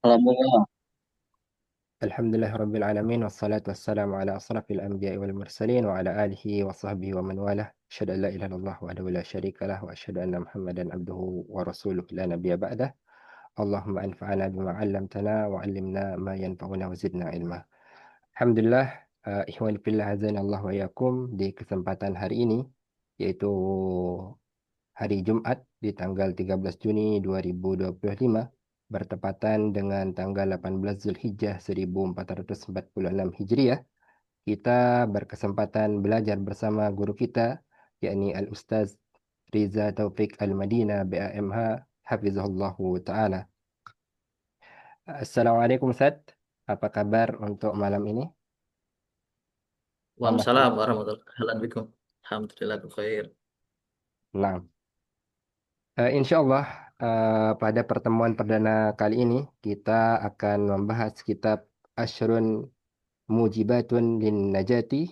Alhamdulillah. Alhamdulillah Rabbil Alamin wassalatu wassalamu ala asrafil anbiya'i wal mursalin wa ala alihi wa sahbihi wa man walah. Asyhadu an la ilaha illallah wahdahu la syarika lah wa asyhadu anna Muhammadan abduhu wa rasuluh la nabiyya ba'dah. Allahumma anfa'na bima 'allamtana wa 'allimna ma yanfa'una wa zidna ilma. Alhamdulillah, ikhwani fillah azani Allah wa iyyakum, di kesempatan hari ini yaitu hari Jumat di tanggal 13 Juni 2025 bertepatan dengan tanggal 18 Zulhijjah 1446 Hijriah. Kita berkesempatan belajar bersama guru kita, yakni Al-Ustaz Riza Taufik Al-Madina BAMH Hafizahullahu Ta'ala. Assalamualaikum Ustaz, apa kabar untuk malam ini? Aman Waalaikumsalam ya? warahmatullahi wabarakatuh. Alhamdulillah khair. Nah, insya Allah pada pertemuan perdana kali ini kita akan membahas kitab Ashrun Mujibatun Lin Najati,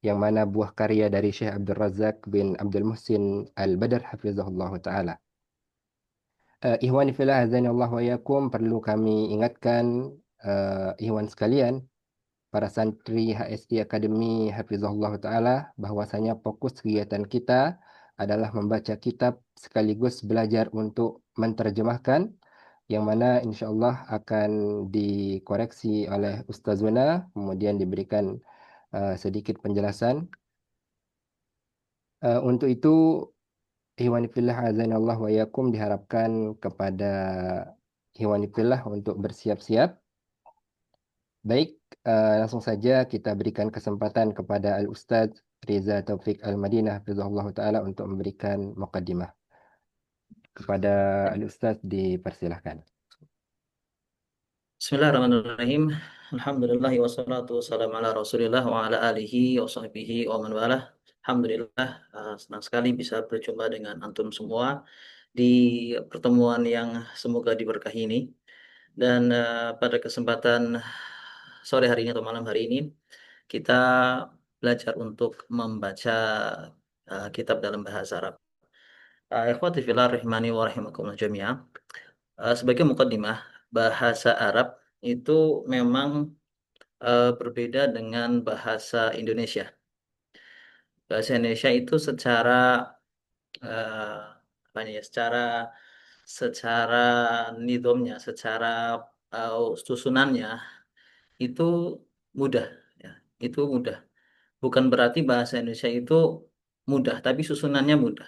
yang mana buah karya dari Syekh Abdul Razak bin Abdul Muhsin Al-Badr Hafizahullah Ta'ala. Ikhwani fillah azani Allah wa yakum, perlu kami ingatkan ikhwan sekalian, para santri HSI Akademi Hafizahullah Ta'ala, bahwasanya fokus kegiatan kita adalah membaca kitab sekaligus belajar untuk menterjemahkan, yang mana insya Allah akan dikoreksi oleh Ustazuna, kemudian diberikan sedikit penjelasan. Untuk itu, Ikhwani fillah azani Allah wa yakum, diharapkan kepada Ikhwani fillah untuk bersiap-siap. Baik, langsung saja kita berikan kesempatan kepada Al-Ustaz Riza Taufik Al-Madinah Hafizahullah Ta'ala untuk memberikan muqaddimah. Kepada Al-Ustaz dipersilahkan. Bismillahirrahmanirrahim. Alhamdulillah wassalatu wassalamu ala Rasulillah wa ala alihi wa sahbihi wa man walah. Alhamdulillah, senang sekali bisa berjumpa dengan antum semua di pertemuan yang semoga diberkahi ini. Dan pada kesempatan sore hari ini atau malam hari ini kita belajar untuk membaca kitab dalam bahasa Arab. Ikhwati fillah rahimani wa rahimakumullah jami'ah. Sebagai mukaddimah, bahasa Arab itu memang berbeda dengan bahasa Indonesia. Bahasa Indonesia itu secara eh, apa ya, secara nidhamnya, secara susunannya itu mudah, ya. Itu mudah. Bukan berarti bahasa Indonesia itu mudah, tapi susunannya mudah.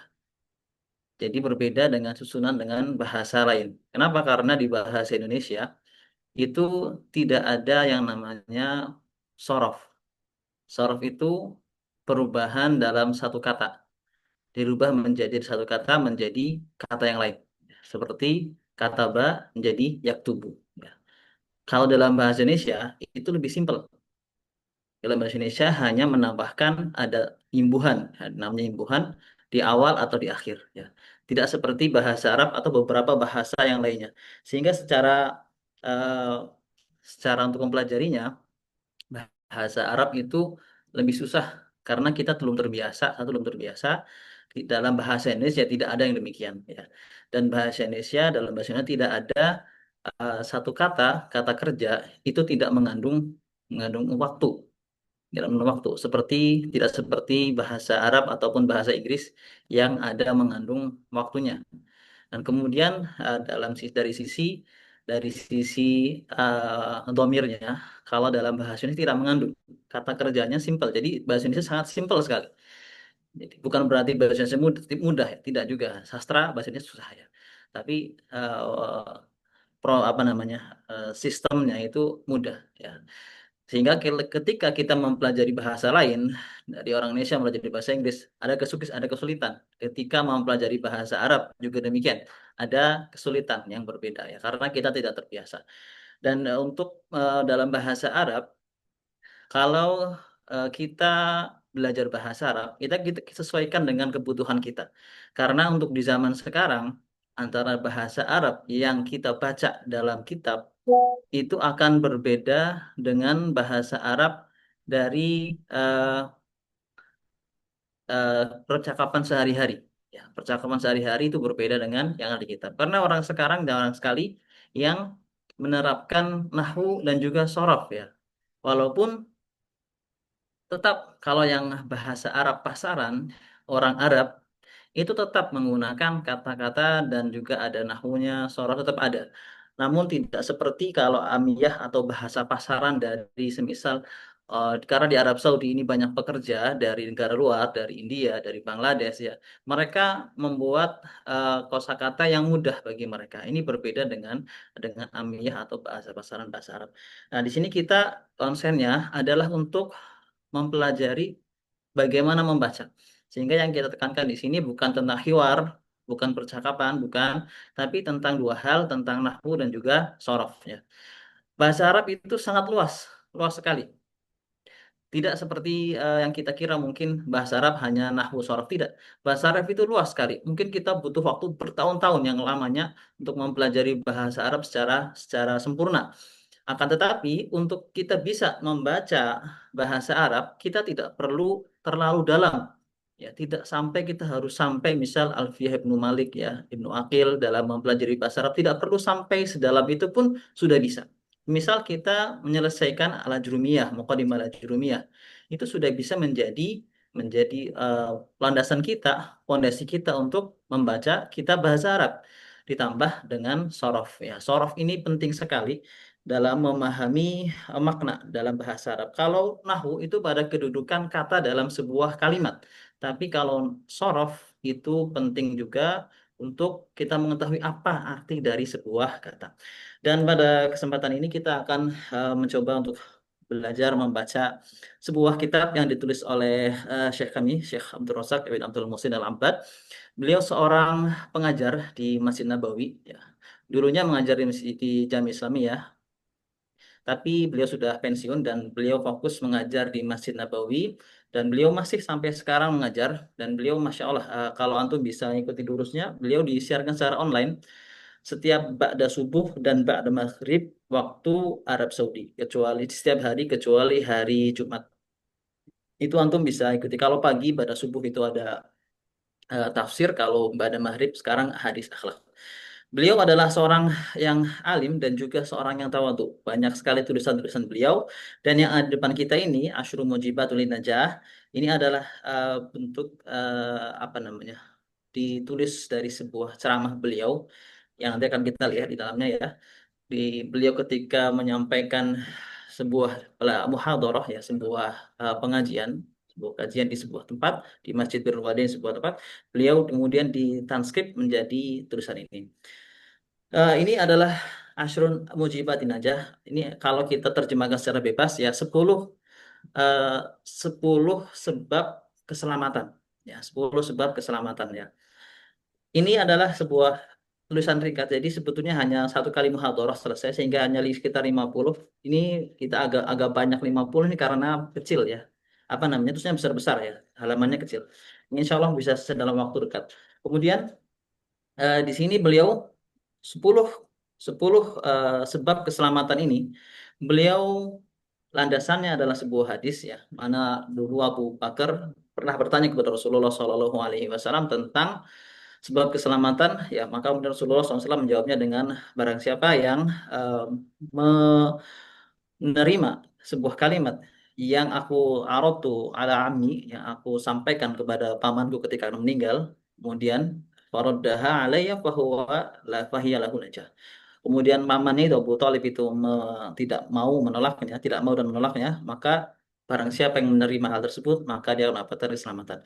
Jadi berbeda dengan susunan dengan bahasa lain. Kenapa? Karena di bahasa Indonesia itu tidak ada yang namanya sorof. Sorof itu perubahan dalam satu kata. Dirubah menjadi satu kata menjadi kata yang lain. Seperti kata ba menjadi yaktubu. Ya. Kalau dalam bahasa Indonesia itu lebih simpel. Dalam bahasa Indonesia hanya menambahkan ada imbuhan, ya, namanya imbuhan di awal atau di akhir. Ya. Tidak seperti bahasa Arab atau beberapa bahasa yang lainnya. Sehingga eh, secara untuk mempelajarinya, bahasa Arab itu lebih susah karena kita belum terbiasa di dalam bahasa Indonesia tidak ada yang demikian, ya. Dan bahasa Indonesia dalam bahasa Indonesia tidak ada satu kata kerja itu tidak mengandung waktu, dalam waktu seperti tidak seperti bahasa Arab ataupun bahasa Inggris yang ada mengandung waktunya. Dan kemudian dari sisi domirnya, kalau dalam bahasa ini tidak mengandung, kata kerjanya simpel. Jadi bahasa Indonesia sangat simpel sekali. Jadi bukan berarti bahasa Indonesia mudah, ya. Tidak juga. Sastra bahasa Indonesia susah, ya. Tapi apa namanya, sistemnya itu mudah, ya. Sehingga ketika kita mempelajari bahasa lain, dari orang Indonesia mempelajari bahasa Inggris, ada kesulitan. Ketika mempelajari bahasa Arab juga demikian, ada kesulitan yang berbeda, ya, karena kita tidak terbiasa. Dan untuk dalam bahasa Arab, kalau kita belajar bahasa Arab, kita sesuaikan dengan kebutuhan kita. Karena untuk di zaman sekarang, antara bahasa Arab yang kita baca dalam kitab itu akan berbeda dengan bahasa Arab dari eh, eh, percakapan sehari-hari. Ya, percakapan sehari-hari itu berbeda dengan yang ada di kitab. Karena orang sekarang jarang sekali yang menerapkan nahwu dan juga sorof ya. Walaupun tetap kalau yang bahasa Arab pasaran, orang Arab itu tetap menggunakan kata-kata dan juga ada nahwunya, sorof tetap ada. Namun tidak seperti kalau amiyah atau bahasa pasaran dari semisal karena di Arab Saudi ini banyak pekerja dari negara luar, dari India, dari Bangladesh ya. Mereka membuat kosakata yang mudah bagi mereka. Ini berbeda dengan amiyah atau bahasa pasaran bahasa Arab. Nah, di sini kita konsennya adalah untuk mempelajari bagaimana membaca. Sehingga yang kita tekankan di sini bukan tentang hiwar, bukan percakapan, bukan, tapi tentang dua hal, tentang nahwu dan juga sorof ya. Bahasa Arab itu sangat luas, luas sekali. Tidak seperti yang kita kira mungkin bahasa Arab hanya nahwu sorof, tidak. Bahasa Arab itu luas sekali. Mungkin kita butuh waktu bertahun-tahun yang lamanya untuk mempelajari bahasa Arab secara sempurna. Akan tetapi, untuk kita bisa membaca bahasa Arab, kita tidak perlu terlalu dalam. Ya, tidak sampai kita harus sampai misal Alfiyah Ibnu Malik ya, Ibnu Aqil dalam mempelajari bahasa Arab tidak perlu sampai sedalam itu pun sudah bisa. Misal kita menyelesaikan al-Ajrumiyah, Muqaddimah al-Ajrumiyah, itu sudah bisa menjadi landasan kita, fondasi kita untuk membaca kitab bahasa Arab ditambah dengan sorof ya. Sorof ini penting sekali dalam memahami makna dalam bahasa Arab. Kalau nahwu itu pada kedudukan kata dalam sebuah kalimat. Tapi kalau sorof itu penting juga untuk kita mengetahui apa arti dari sebuah kata. Dan pada kesempatan ini kita akan mencoba untuk belajar membaca sebuah kitab yang ditulis oleh Syekh kami, Syekh Abdul Razak Ibn Abdul Muhsin Al-Abbad. Beliau seorang pengajar di Masjid Nabawi ya. Dulunya mengajar di Jami Islami ya, tapi beliau sudah pensiun dan beliau fokus mengajar di Masjid Nabawi dan beliau masih sampai sekarang mengajar dan beliau Masya Allah kalau antum bisa ikuti durusnya beliau disiarkan secara online setiap ba'da subuh dan ba'da maghrib waktu Arab Saudi kecuali setiap hari kecuali hari Jumat itu antum bisa ikuti kalau pagi pada subuh itu ada tafsir kalau ba'da maghrib sekarang hadis akhlak. Beliau adalah seorang yang alim dan juga seorang yang tawadhu. Banyak sekali tulisan-tulisan beliau dan yang ada di depan kita ini Asyru Mujibatul Najah ini adalah bentuk apa namanya? Ditulis dari sebuah ceramah beliau yang nanti akan kita lihat di dalamnya ya. Di beliau ketika menyampaikan sebuah muhadharah ya, sebuah pengajian, sebuah kajian di sebuah tempat di Masjid Birrul Walidain sebuah tempat, beliau kemudian ditranskrip menjadi tulisan ini. Ini adalah Ashrun Mujibatin aja. Ini kalau kita terjemahkan secara bebas ya 10 10 sebab keselamatan. Ya, 10 sebab keselamatan ya. Ini adalah sebuah tulisan ringkas. Jadi sebetulnya hanya satu kali muhadharah selesai sehingga hanya sekitar 50. Ini kita agak agak banyak 50 ini karena kecil ya. Apa namanya? Terusnya besar-besar ya. Halamannya kecil. Insya Allah bisa selesai dalam waktu dekat. Kemudian di sini beliau 10 10 sebab keselamatan ini beliau landasannya adalah sebuah hadis ya mana dulu Abu Bakar pernah bertanya kepada Rasulullah Shallallahu Alaihi Wasallam tentang sebab keselamatan ya maka kemudian Rasulullah SAW menjawabnya dengan barang siapa yang eh, menerima sebuah kalimat yang aku arotu ala ammi yang aku sampaikan kepada pamanku ketika meninggal kemudian faraddaha alayya fahuwa la fahiya lahu najah. Kemudian pamannya itu Abu Thalib itu tidak mau menolaknya, tidak mau dan menolaknya, maka barang siapa yang menerima hal tersebut, maka dia akan mendapatkan keselamatan.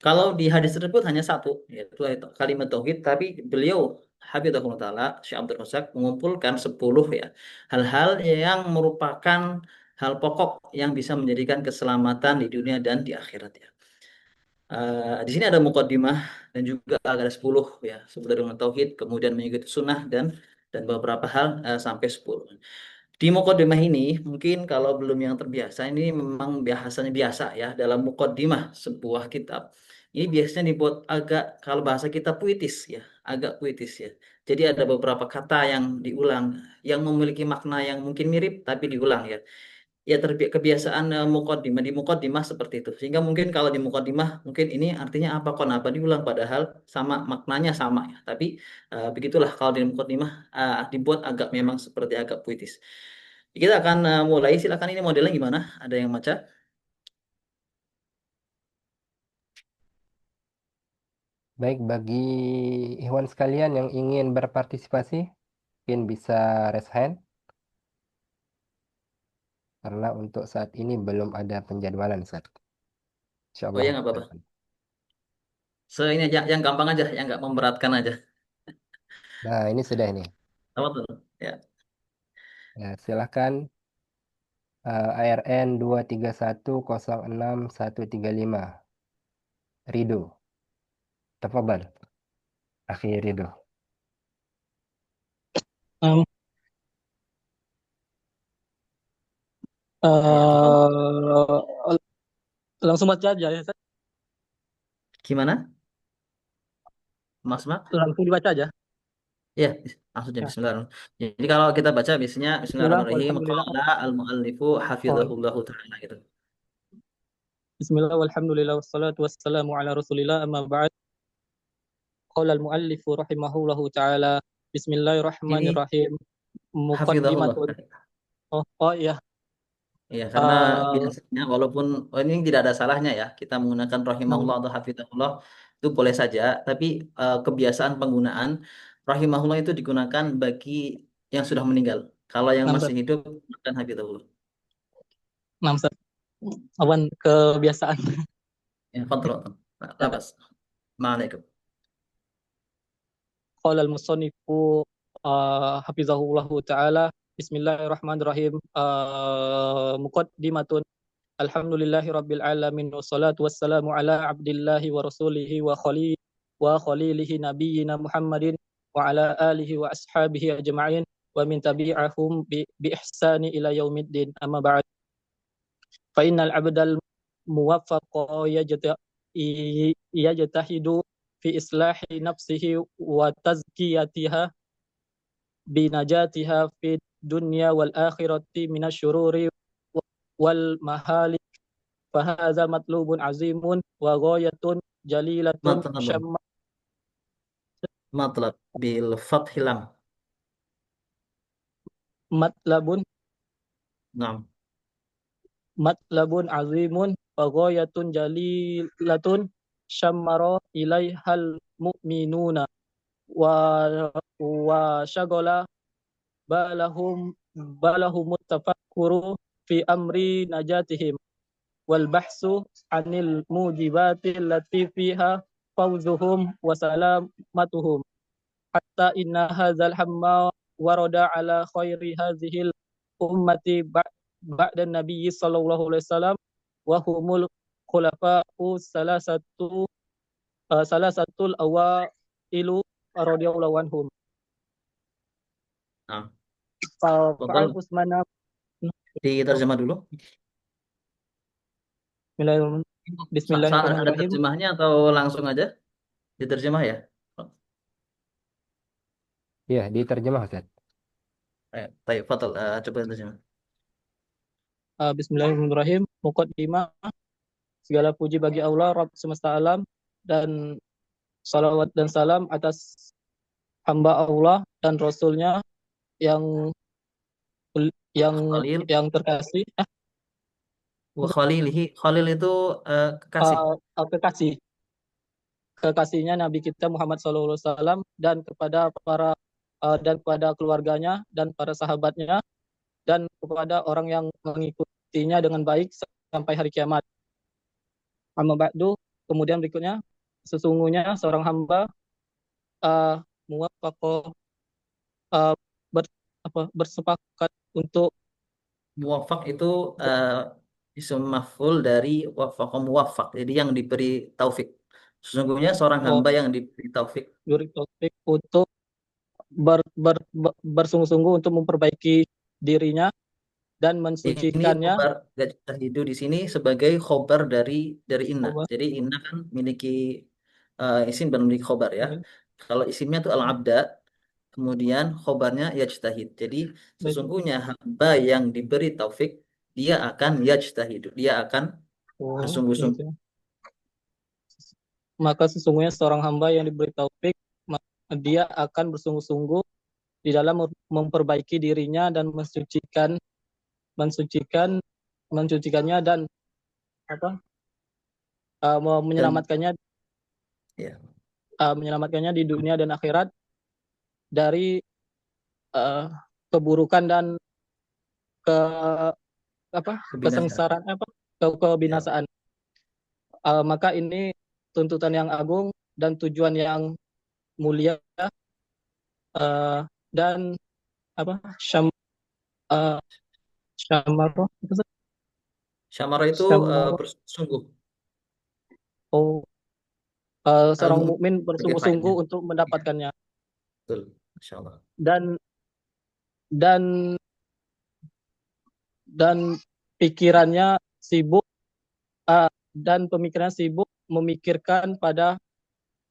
Kalau di hadis tersebut hanya satu, yaitu kalimat tauhid, tapi beliau Habibullah Ta'ala, Syekh Abdul Razak mengumpulkan 10 ya, hal-hal yang merupakan hal pokok yang bisa menjadikan keselamatan di dunia dan di akhirat ya. Di sini ada mukaddimah dan juga ada 10 ya, seputar dengan tauhid, kemudian mengikuti sunnah dan beberapa hal sampai 10. Di mukaddimah ini mungkin kalau belum yang terbiasa ini memang bahasanya biasa ya dalam mukaddimah sebuah kitab. Ini biasanya dibuat agak kalau bahasa kita puitis ya, agak puitis ya. Jadi ada beberapa kata yang diulang yang memiliki makna yang mungkin mirip tapi diulang ya. ya kebiasaan mukaddimah di mukaddimah seperti itu. Sehingga mungkin kalau di mukaddimah mungkin ini artinya apa, kenapa diulang, padahal sama maknanya sama ya. Tapi begitulah kalau di mukaddimah dibuat agak memang seperti agak puitis. Kita akan mulai. Silakan, ini modelnya gimana? Ada yang baca? Baik, bagi Ikhwan sekalian yang ingin berpartisipasi, mungkin bisa raise hand, karena untuk saat ini belum ada penjadwalan, Ustaz. Oh ya, Insyaallah nggak ke apa-apa. depan. Ini aja, yang gampang aja, yang nggak memberatkan aja. Nah, ini sudah ini. Apa tuh? Ya. Ya, silakan ARN 231061135. Ridho. Tafadhal, akhi Ridho. Um, Ya, tafadhol. eh, langsung baca aja ya, Ustaz. Gimana? Mas Mak? Langsung dibaca aja. Ya, langsung aja Ya. bismillahirrahmanirrahim. Jadi kalau kita baca biasanya Bismillah, bismillahirrahmanirrahim, walhamdulillah. qala al-muallifu Oh, hafizahullahu taala gitu. Bismillah, walhamdulillah, wassalatu wassalamu ala rasulillah, amma ba'd. Qala al-muallifu rahimahullahu ta'ala. Ini Bismillahirrahmanirrahim. hafizahullah. Muqaddimatun. Oh iya. Ya, karena Eh, biasanya walaupun ini tidak ada salahnya ya, kita menggunakan nam, rahimahullah atau hafizahullah itu boleh saja, tapi kebiasaan penggunaan rahimahullah itu digunakan bagi yang sudah meninggal. Kalau yang nam, masih Ustaz. hidup, gunakan hafizahullah. Nam, Ustaz. Awan kebiasaan. Ya, kontrol. Nah, Ya. labas. Maalaikum. Qala al-musannifu hafizahullahu ta'ala. Bismillahirrahmanirrahim. Muqaddimatun. Alhamdulillahi Rabbil Alamin wassalatu wassalamu ala abdillahi wa rasulihi wa khalilihi nabiyyina Muhammadin wa ala alihi wa ashabihi ajma'in wa min tabi'ahum bi ihsani ila yaumiddin amma ba'd fa innal abdal muwaffaqa yajtahidu fi islahi nafsihi wa tazkiyatiha bi najatiha fi dunya wal akhirati minasyururi wal mahali فهذا مطلوب عظيم وغاية جليلة Matlab. شم Matlab. Bil fathilam. مطلب Naam. مطلب عظيم وغاية جليلة شمر إليها المؤمنون وشغل بالهم التفكر في أمر نجاتهم والبحث عن الموجبات التي فيها فوزهم وسلامتهم حتى إن هذا الهم ورد على خير هذه الأمة بعد النبي صلى الله عليه وسلم وهم الخلفاء ثلاثة الأوائل رضي الله عنهم Naam. فعن Betul. عثمان Diterjemah dulu. Ada Bismillahirrahmanirrahim. terjemahnya atau langsung aja diterjemah ya? Ya, diterjemah, Ustaz. Baik, Fadal, coba terjemah. Bismillahirrahmanirrahim. Muqaddimah, segala puji bagi Allah Rabb semesta alam, dan salawat dan salam atas hamba Allah dan Rasulnya yang yang Khalil, yang terkasih, wa khalilihi. Khalil itu kekasih. kekasih kekasihnya Nabi kita Muhammad SAW, dan kepada dan kepada keluarganya dan para sahabatnya dan kepada orang yang mengikutinya dengan baik sampai hari kiamat. Amma ba'du, kemudian berikutnya, sesungguhnya seorang hamba uh, muwaffaq uh, ber, bersepakat untuk Muwaffaq itu uh, isim maf'ul dari waffaqa muwaffaq. Jadi yang diberi taufik. Sesungguhnya seorang oh, hamba yang diberi taufik. diberi taufik untuk bersungguh-sungguh untuk memperbaiki dirinya dan Ini mensucikannya. khobar Jahidu di sini sebagai khobar dari inna. Allah. Jadi inna kan memiliki isim dan memiliki khobar ya. Kalau isimnya itu al-abda, kemudian khobarnya yajtahid. Jadi sesungguhnya hamba yang diberi taufik dia akan yajtahidu, dia akan Oh, bersungguh-sungguh. gitu. Maka sesungguhnya seorang hamba yang diberi taufik, dia akan bersungguh-sungguh di dalam memperbaiki dirinya dan mensucikan mencucikannya dan apa Dan menyelamatkannya ya, menyelamatkannya di dunia dan akhirat dari uh, keburukan dan ke apa kebinasaan. kesengsaraan Ya, kebinasaan. Maka ini tuntutan yang agung dan tujuan yang mulia, uh, dan apa syam uh, syamaro apa sih? syamara itu Syamaro. bersungguh, Oh, seorang al-mu'min mukmin sebagai fa'ilnya. bersungguh-sungguh untuk Ya, mendapatkannya betul. Masya Allah. dan dan dan pikirannya sibuk, dan pemikirannya sibuk memikirkan pada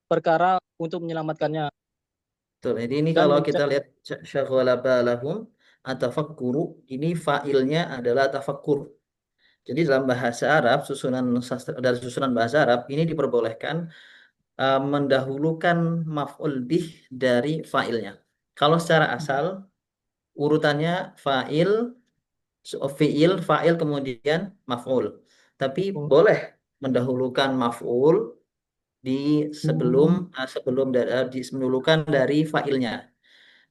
perkara untuk menyelamatkannya Betul. Jadi ini dan kalau kita lihat syaghala balahum atafakkuru, ini fa'ilnya adalah tafakkur. Jadi dalam bahasa Arab, susunan sastra dari susunan bahasa Arab ini diperbolehkan mendahulukan maf'ul bih dari fa'ilnya. Kalau secara asal urutannya fa'il, fi'il, fa'il kemudian maf'ul. Tapi boleh mendahulukan maf'ul di mendahulukan dari fa'ilnya.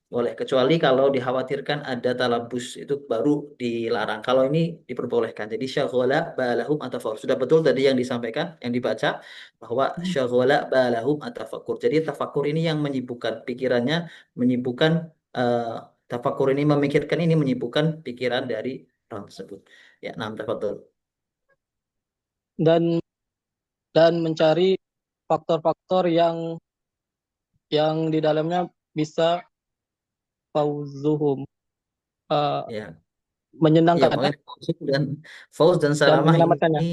Boleh, kecuali kalau dikhawatirkan ada talabus itu baru dilarang. Kalau ini diperbolehkan. Jadi syaghala balahum atafakur. Sudah betul tadi yang disampaikan, yang dibaca bahwa syaghala balahum atafakur. Jadi tafakur ini yang menyibukkan pikirannya, menyibukkan eh, tafakur ini memikirkan ini menyibukkan pikiran dari orang tersebut. Ya, nah, tafadhol. dan mencari faktor-faktor yang di dalamnya bisa fauzuhum, uh, Ya. Iya, menyenangkan makanya Fauz dan dan Salamah menyelamatkannya, ini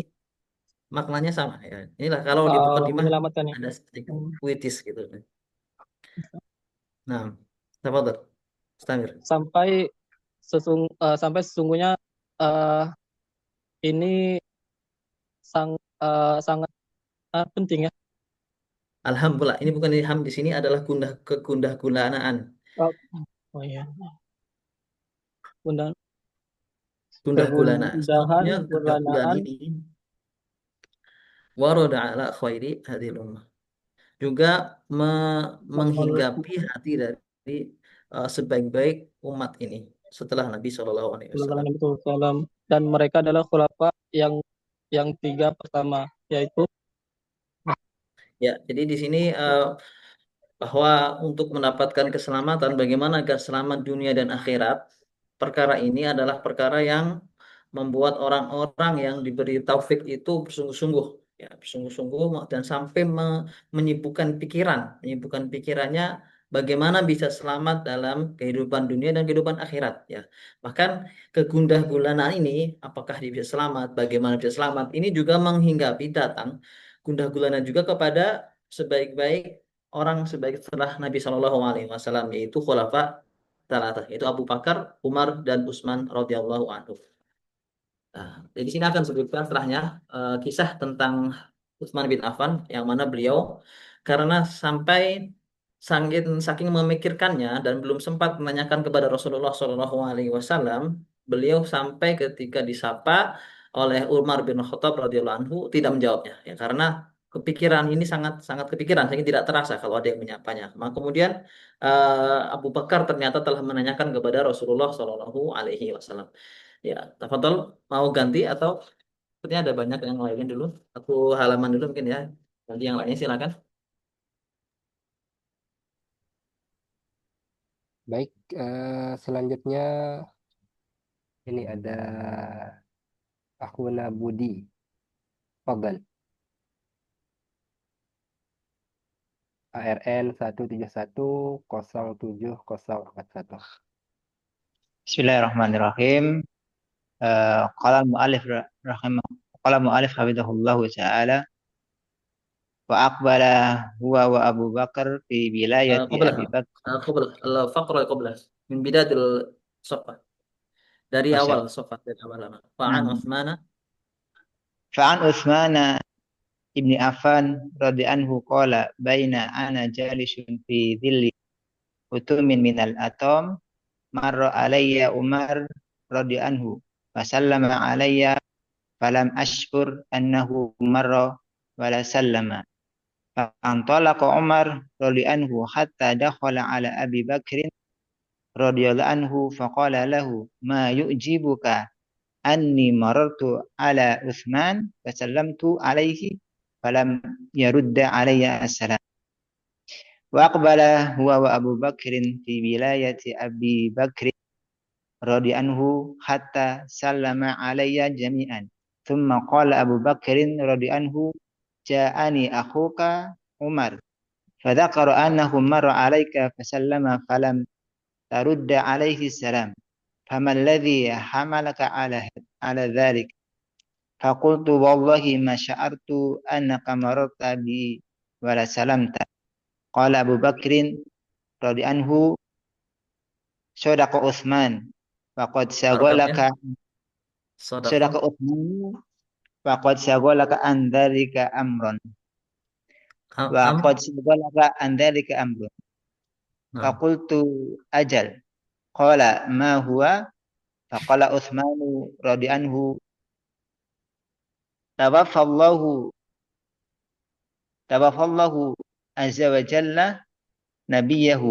maknanya sama ya. Inilah kalau di Muqaddimah menyelamatkannya. ada sedikit Hmm. puitis gitu. Nah, tafadhol. Mustamir. sampai sampai sesungguhnya uh, ini sangat penting ya. Alhamdulillah, ini bukan ilham di sini adalah kegundah gunaan. Oh, oh iya, gundahan Gundah gulana. kegundahan Sesungguhnya gundah gulana gulanaan. ini warada ala khairi hadhil ummah. Juga menghinggapi hati dari sebaik-baik umat ini setelah Nabi Shallallahu Alaihi Wasallam. Dan mereka adalah khulafa yang tiga pertama, yaitu Ya, jadi di sini bahwa untuk mendapatkan keselamatan, bagaimana agar selamat dunia dan akhirat, perkara ini adalah perkara yang membuat orang-orang yang diberi taufik itu bersungguh-sungguh, ya, bersungguh-sungguh dan sampai menyibukkan pikiran, menyibukkan pikirannya bagaimana bisa selamat dalam kehidupan dunia dan kehidupan akhirat, ya. Bahkan kegundah gulanaan ini, apakah dia bisa selamat, bagaimana bisa selamat, ini juga menghinggapi datang gundah gulana juga kepada sebaik-baik orang sebaik setelah Nabi Shallallahu Alaihi Wasallam, yaitu khulafa talatah, yaitu Abu Bakar, Umar dan Utsman radhiyallahu anhu. Nah, di sini akan sebutkan setelahnya kisah tentang Utsman bin Affan yang mana beliau karena sampai saking memikirkannya dan belum sempat menanyakan kepada Rasulullah Shallallahu Alaihi Wasallam, beliau sampai ketika disapa oleh Umar bin Khattab radhiyallahu anhu tidak menjawabnya, ya karena kepikiran ini sangat sangat kepikiran, sehingga tidak terasa kalau ada yang menyapanya. Maka kemudian Abu Bakar ternyata telah menanyakan kepada Rasulullah Shallallahu Alaihi Wasallam. Ya, tafadhol, mau ganti atau sepertinya ada banyak yang lainnya dulu. Aku halaman dulu mungkin ya. Nanti yang lainnya silakan. Baik, selanjutnya ini ada Akhwana Budi. Fadal. ARN 1710741. Bismillahirrahmanirrahim. Qala al-mu'allif rahimah qala mu'allif hafizahullahu ta'ala wa aqbala huwa wa Abu Bakar fi wilayati Qablah, Abi Bakar. qablah, al-faqra qablah min bidayat al-safha. Dari Masya awal, Allah. Sofat, dari awal. Nah, Fa'an Uthmana. Fa'an Utsman ibni Affan radhiyallahu anhu qala baina ana jalisun fi dhilli utumin minal atom marra alayya Umar radhiyallahu anhu fasallama alayya falam ashkur annahu marra wala sallama fantalaqa Umar radhiyallahu anhu hatta dakhala ala Abi Bakrin radhiyallahu anhu faqala lahu ma yu'jibuka anni marartu ala Uthman fasallamtu alaihi falam yarudda alayya assalam wa aqbala huwa wa Abu Bakrin fi wilayati Abi Bakrin radhiyallahu anhu hatta sallama alayya jami'an thumma qala Abu Bakrin radhiyallahu anhu ja'ani akhuka Umar fadzakara annahu marra alayka fasallama falam tarudda alaihi salam fama alladhi hamalaka ala dhalik فقلت والله ما شعرت أنك مررت بي ولا سلمت قال أبو بكر رضي عنه صدق عثمان فقد Harokatnya, شغلك صدق Sodako. عثمان فقد شغلك عن ذلك أمر Am. وقد شغلك عن ذلك أمر Nah. فقلت أجل قال ما هو فقال عثمان رضي عنه توفى الله توفى الله عز وجل نبيه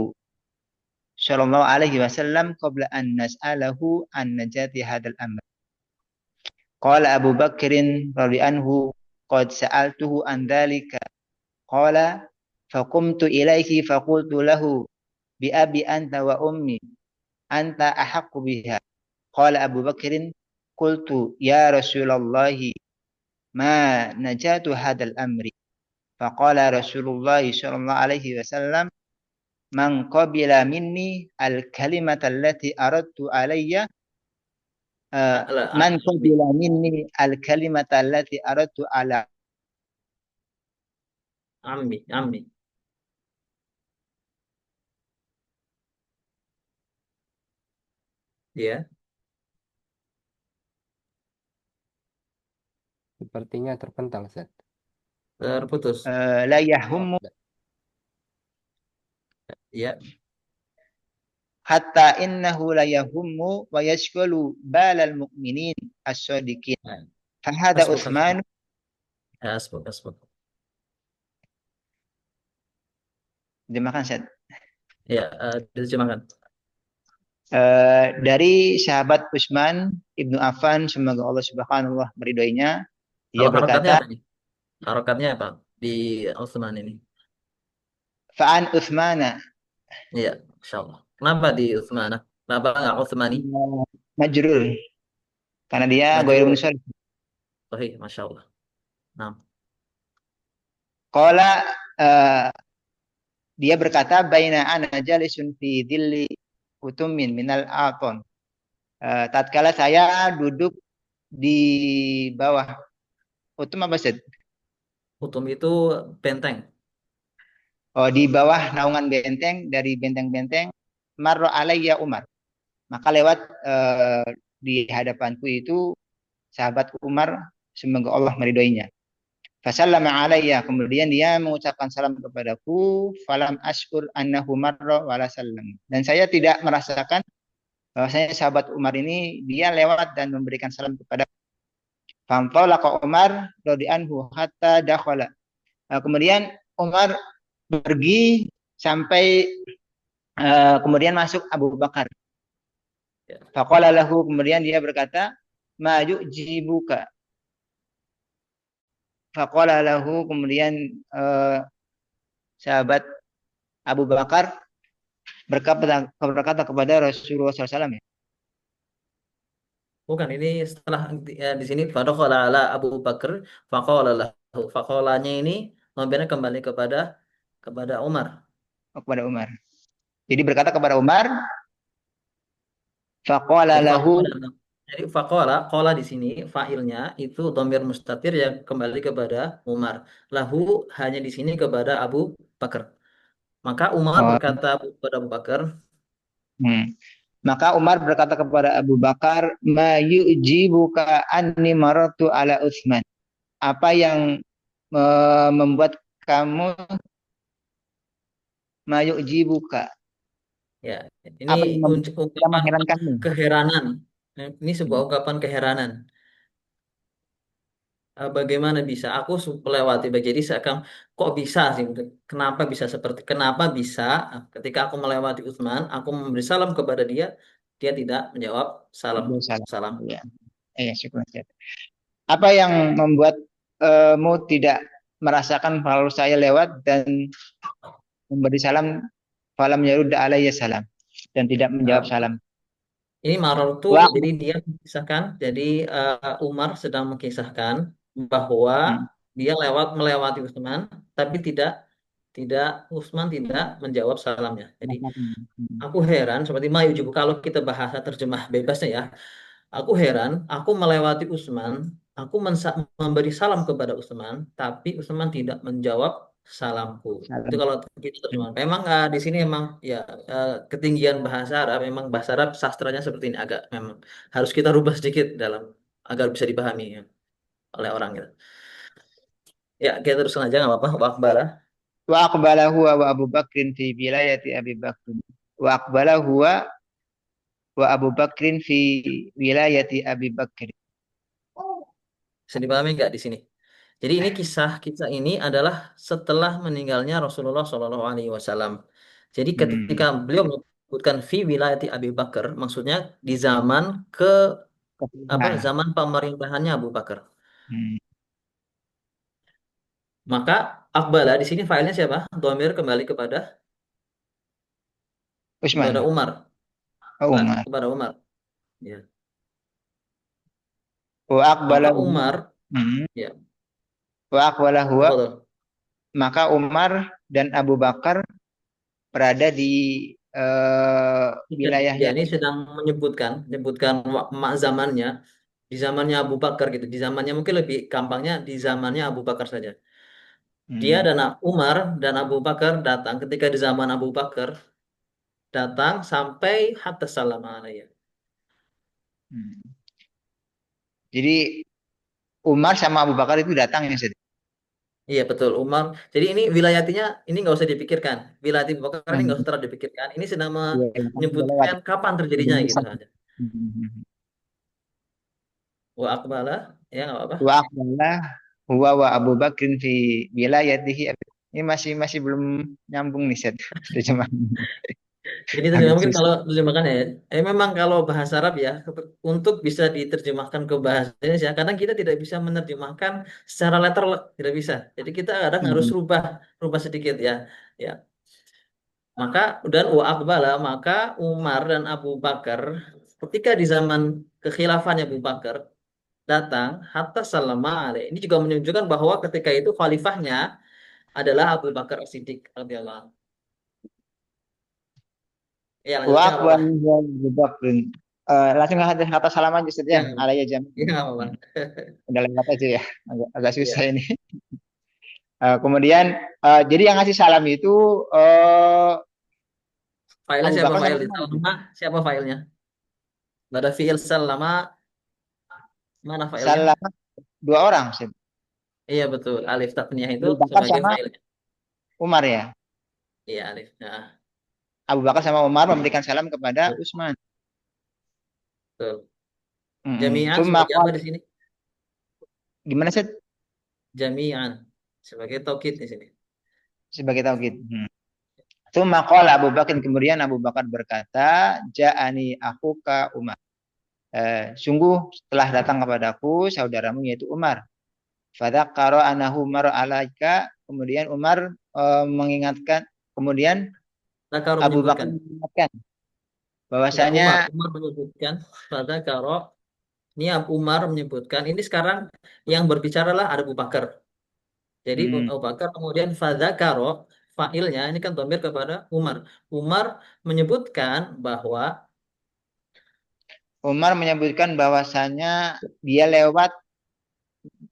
صلى الله عليه وسلم قبل أن نسأله عن نجاة هذا الأمر قال أبو بكر رضي عنه قد سألته عن ذلك قال فقمت إليه فقلت له بأبي أنت وأمي أنت أحق بها قال أبو بكر قلت يا رسول الله ما نجاة هذا الأمر فقال رسول الله صلى الله عليه وسلم من قبل مني الكلمة التي أردت علي Ala من Ammi. قبل مني الكلمة التي أردت على Ammi. Ammi. Ya, Sepertinya terpental, Ustaz. terputus. لا Oh, يهم Ya, حتى إنه لا يهم ويشغل بال المؤمنين الصادقين nah, فهذا hasbuk, hasbuk. عثمان Hasbuk, hasbuk. dimakan Ustaz. Ya, diterjemahkan. Dari sahabat Utsman ibnu Affan semoga Allah Subhanahu wa meridhoinya dia Kalau harokatnya berkata apa nih? Harokatnya apa di Utsman ini? fa'an Utsmana Iya, Insya Allah. Kenapa di Utsman? Kenapa nggak Utsmani? majrur karena dia ghairun Majrur. munsharif. Sahih, Masya Allah. Nah, Qala dia berkata baina ana jalisun fi dhilli utumin minal aton. Tatkala saya duduk di bawah utum apa Ustaz? Utum itu benteng. Oh, di bawah naungan benteng dari benteng-benteng marra alayya Umar. Maka lewat di hadapanku itu sahabat Umar semoga Allah meridhoinya. Fasallama alayya kemudian dia mengucapkan salam kepadaku falam ashkur annahu marra wala sallam. Dan saya tidak merasakan bahwasanya sahabat Umar ini dia lewat dan memberikan salam kepada Fantalaqa Umar radhiyallahu anhu hatta dakhala. Kemudian Umar pergi sampai kemudian masuk Abu Bakar. Ya. Faqala lahu kemudian dia berkata, "Ma yu'jibuka?" Faqala lahu kemudian sahabat Abu Bakar berkata kepada Rasulullah SAW ya. Bukan, ini setelah di sini fadakhala ala Abu Bakar faqala lahu. Faqalanya ini mampirnya kembali kepada Umar. Kepada Umar. Jadi berkata kepada Umar, faqala Jadi lahu faqala, jadi faqala, qala di sini fa'ilnya itu dhamir mustatir yang kembali kepada Umar. Lahu hanya di sini kepada Abu Bakar. Maka Umar oh, berkata kepada Abu Bakar, hmm. Maka Umar berkata kepada Abu Bakar, ma yu'jibuka anni maratu ala Utsman. Apa yang membuat kamu ma yu'jibuka? Ya, ini Apa yang yang ungkapan mengherankanmu? keheranan. Ini sebuah ungkapan keheranan. Bagaimana bisa? Aku melewati jadi seakan kok bisa sih? Kenapa bisa? Ketika aku melewati Utsman, aku memberi salam kepada dia, dia tidak menjawab salam Abu Salam. salam. Ya. Syukur. Apa yang membuat mu tidak merasakan kalau saya lewat dan memberi salam falam yarudda alayya salam dan tidak menjawab Uh, salam. ini Marartu, Wa jadi dia mengisahkan, jadi Umar sedang mengisahkan bahwa hmm. dia melewati Utsman, tapi tidak Utsman tidak menjawab salamnya. Jadi aku heran seperti Mayu juga kalau kita bahasa terjemah bebasnya ya. Aku heran, aku melewati Utsman, aku memberi salam kepada Utsman, tapi Utsman tidak menjawab salamku. Itu Salam. kalau kita terjemah. Memang di sini memang ya ketinggian bahasa Arab, memang bahasa Arab sastranya seperti ini agak memang harus kita rubah sedikit dalam agar bisa dipahami ya, oleh orang gitu. Ya, kita teruskan aja nggak apa-apa. Wakbara. Wa aqbala huwa wa Abu Bakrin fi wilayati Abi Bakrin. Wa aqbala huwa wa Abu Bakrin fi wilayati Abi Bakrin. Bisa dipahami nggak di sini? Jadi ini kisah ini adalah setelah meninggalnya Rasulullah Shallallahu Alaihi Wasallam. Jadi ketika Hmm. beliau menyebutkan fi wilayati Abi Bakar, maksudnya di zaman Kesulitan. zaman pemerintahannya Abu Bakar. Hmm. Maka Akbala di sini filenya siapa? Domir kembali kepada Utsman. Umar, Oh, bukan Umar. kepada Umar. Ya. Wa aqbala Maka huwa. Umar, Hmm. ya, Wa aqbala huwa. tafadhol. Maka Umar dan Abu Bakar berada di wilayah Ya, yang ini sedang menyebutkan zamannya, di zamannya Abu Bakar gitu, di zamannya mungkin lebih gampangnya di zamannya Abu Bakar saja. Dia hmm. dan Umar dan Abu Bakar datang ketika di zaman Abu Bakar datang sampai hatta salam alaihi. Hmm. Jadi Umar sama Abu Bakar itu datang ya Ustaz? Iya betul Umar. Jadi ini wilayatinya ini nggak usah dipikirkan. Wilayati Abu Bakar ini nggak Hmm. usah terlalu dipikirkan. Ini sedang Iya, yang sudah lewat. menyebutkan kapan terjadinya Sudah gitu satu. saja. Hmm. Wa akbala ya nggak apa-apa. Wa aqbala huwa wa Abu Bakrin fi wilayatihi. Ini masih belum nyambung nih Ustaz. Terjemah. Jadi terjemah Agak mungkin susah. kalau terjemahkan ya. Memang kalau bahasa Arab ya untuk bisa diterjemahkan ke bahasa Indonesia kadang kita tidak bisa menerjemahkan secara letter tidak bisa. Jadi kita kadang harus Hmm. rubah sedikit ya. Ya. Maka dan wa akbala maka Umar dan Abu Bakar ketika di zaman kekhilafannya Abu Bakar datang hatta salama alaih. Ini juga menunjukkan bahwa ketika itu khalifahnya adalah Abu Bakar As-Siddiq radhiyallahu anhu. Ya Wa lanjutkan apa-apa. aqbala huwa wa Abu Bakrin. Langsung kata salam aja Ustaz ya. Ya, Alaiya jam. ya apa-apa. Udah lewat aja ya. Agak susah Ya. ini. Kemudian jadi yang ngasih salam itu Filenya Abu siapa Bakar sama file? Umar. Salama siapa filenya? Nggak ada fiil salama mana filenya? Salam dua orang Ustaz. Iya betul. Alif tasniyah itu Abu Bakar sebagai sama filenya. Umar ya. Iya alif. Nah, Abu Bakar sama Umar memberikan salam kepada Utsman. betul. Mm-mm. Jami'an Tsumma sebagai apa qala, di sini? gimana sih Jami'an sebagai taukid di sini. sebagai tauhid? Tsumma qala Abu Bakar, kemudian Abu Bakar berkata, "Ja'ani akhuka Umar." Sungguh telah datang kepadaku saudaramu yaitu Umar. Fadzakara anahu Umar alaika, kemudian Umar mengingatkan, kemudian Zakaru Abu Bakar menyebutkan. mengingatkan Enggak Umar. bahwasanya Umar menyebutkan. Pada karo ini Umar menyebutkan. Ini sekarang yang berbicaralah ada Abu Bakar. Jadi hmm, Abu Bakar kemudian fadzakaro fa'ilnya ini kan domir kepada Umar. Umar menyebutkan bahwa Umar menyebutkan bahwasanya dia lewat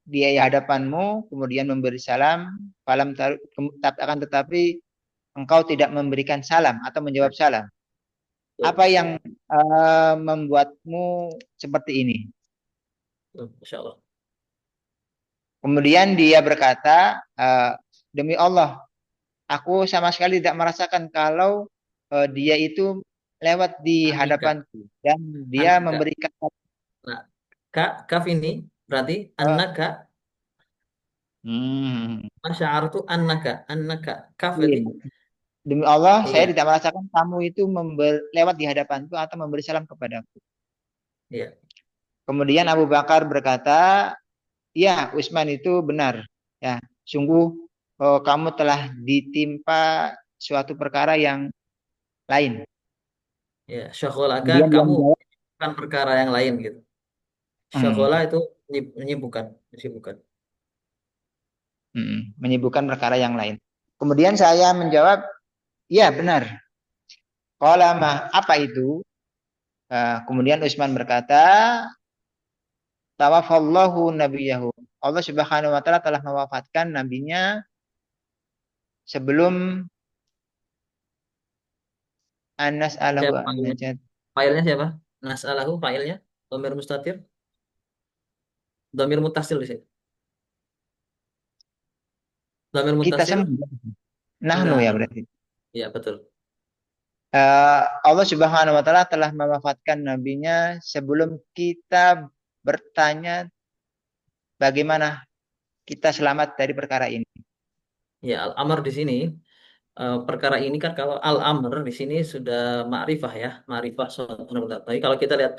di hadapanmu, kemudian memberi salam, akan tetapi engkau tidak memberikan salam atau menjawab salam. apa yang membuatmu seperti ini? Masya Allah. Kemudian dia berkata, demi Allah, aku sama sekali tidak merasakan kalau dia itu lewat di Anika, hadapanku dan dia Anika. memberikan. Nah, kak, kaf ini berarti eh, annaka, hmm, masya'artu annaka, annaka. Kaf iya. berarti, Demi Allah, saya iya, tidak merasakan kamu itu lewat di hadapanku atau memberi salam kepadaku. iya, Kemudian Abu Bakar berkata, ya Utsman itu benar. Ya, sungguh kamu telah ditimpa suatu perkara yang lain. iya. Syagholaka, Kemudian dia kamu menjawab, bukan perkara yang lain gitu. Syaghola "Hmm, itu menyibukkan, menyibukkan. menyibukkan perkara yang lain. Kemudian saya menjawab, iya benar. Qala apa itu? Kemudian Utsman berkata, tawafallahu nabiyahu. Allah Subhanahu wa taala telah mewafatkan nabinya sebelum Anas alahu Siapa failnya? najat. Failnya siapa? Nas'alahu failnya. Dhamir mustatir. Dhamir mutasil di sini. Dhamir Kita mutasil. semua. Nahnu ya Nah, berarti. iya betul. Allah Subhanahu wa taala telah mewafatkan nabinya sebelum kita bertanya bagaimana kita selamat dari perkara ini. Ya, al-amr di sini perkara ini kan kalau al-amr di sini sudah ma'rifah ya, ma'rifah suatu benda. Tapi kalau kita lihat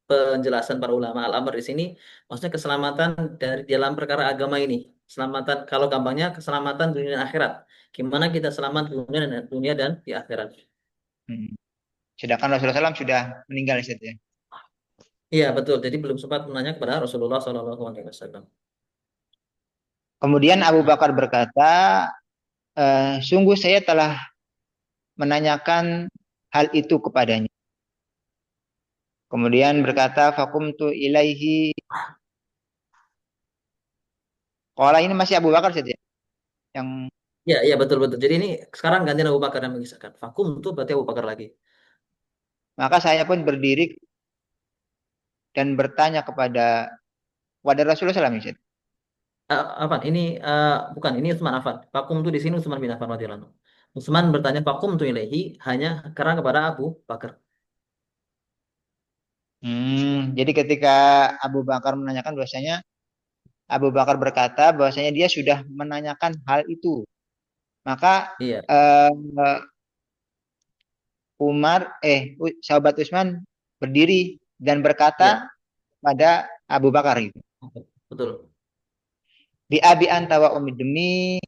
penjelasan para ulama al-amr di sini maksudnya keselamatan dari dalam perkara agama ini. Keselamatan kalau gampangnya keselamatan dunia dan akhirat. Gimana kita selamat dunia dan di akhirat. Hmm. Sedangkan Rasulullah SAW sudah meninggal saja. Iya, betul. Jadi belum sempat menanya kepada Rasulullah SAW. Kemudian Abu Bakar berkata, sungguh saya telah menanyakan hal itu kepadanya. Kemudian berkata, fakumtu ilaihi. Kalau ini masih Abu Bakar saja. Yang Iya, iya betul betul. Jadi ini sekarang gantian Abu Bakar yang mengisahkan. Vakum itu berarti Abu Bakar lagi. maka saya pun berdiri dan bertanya kepada Rasulullah SAW. Afan, ini bukan ini Utsman Affan. Vakum itu di sini Utsman bin Affan radhiyallahu anhu. Utsman bertanya vakum tu ilaihi hanya karena kepada Abu Bakar. Jadi ketika Abu Bakar menanyakan bahwasanya Abu Bakar berkata bahwasanya dia sudah menanyakan hal itu. Maka Iya, eh, sahabat Utsman berdiri dan iya, berkata pada Abu Bakar itu. betul. Bi abi anta wa ummi demi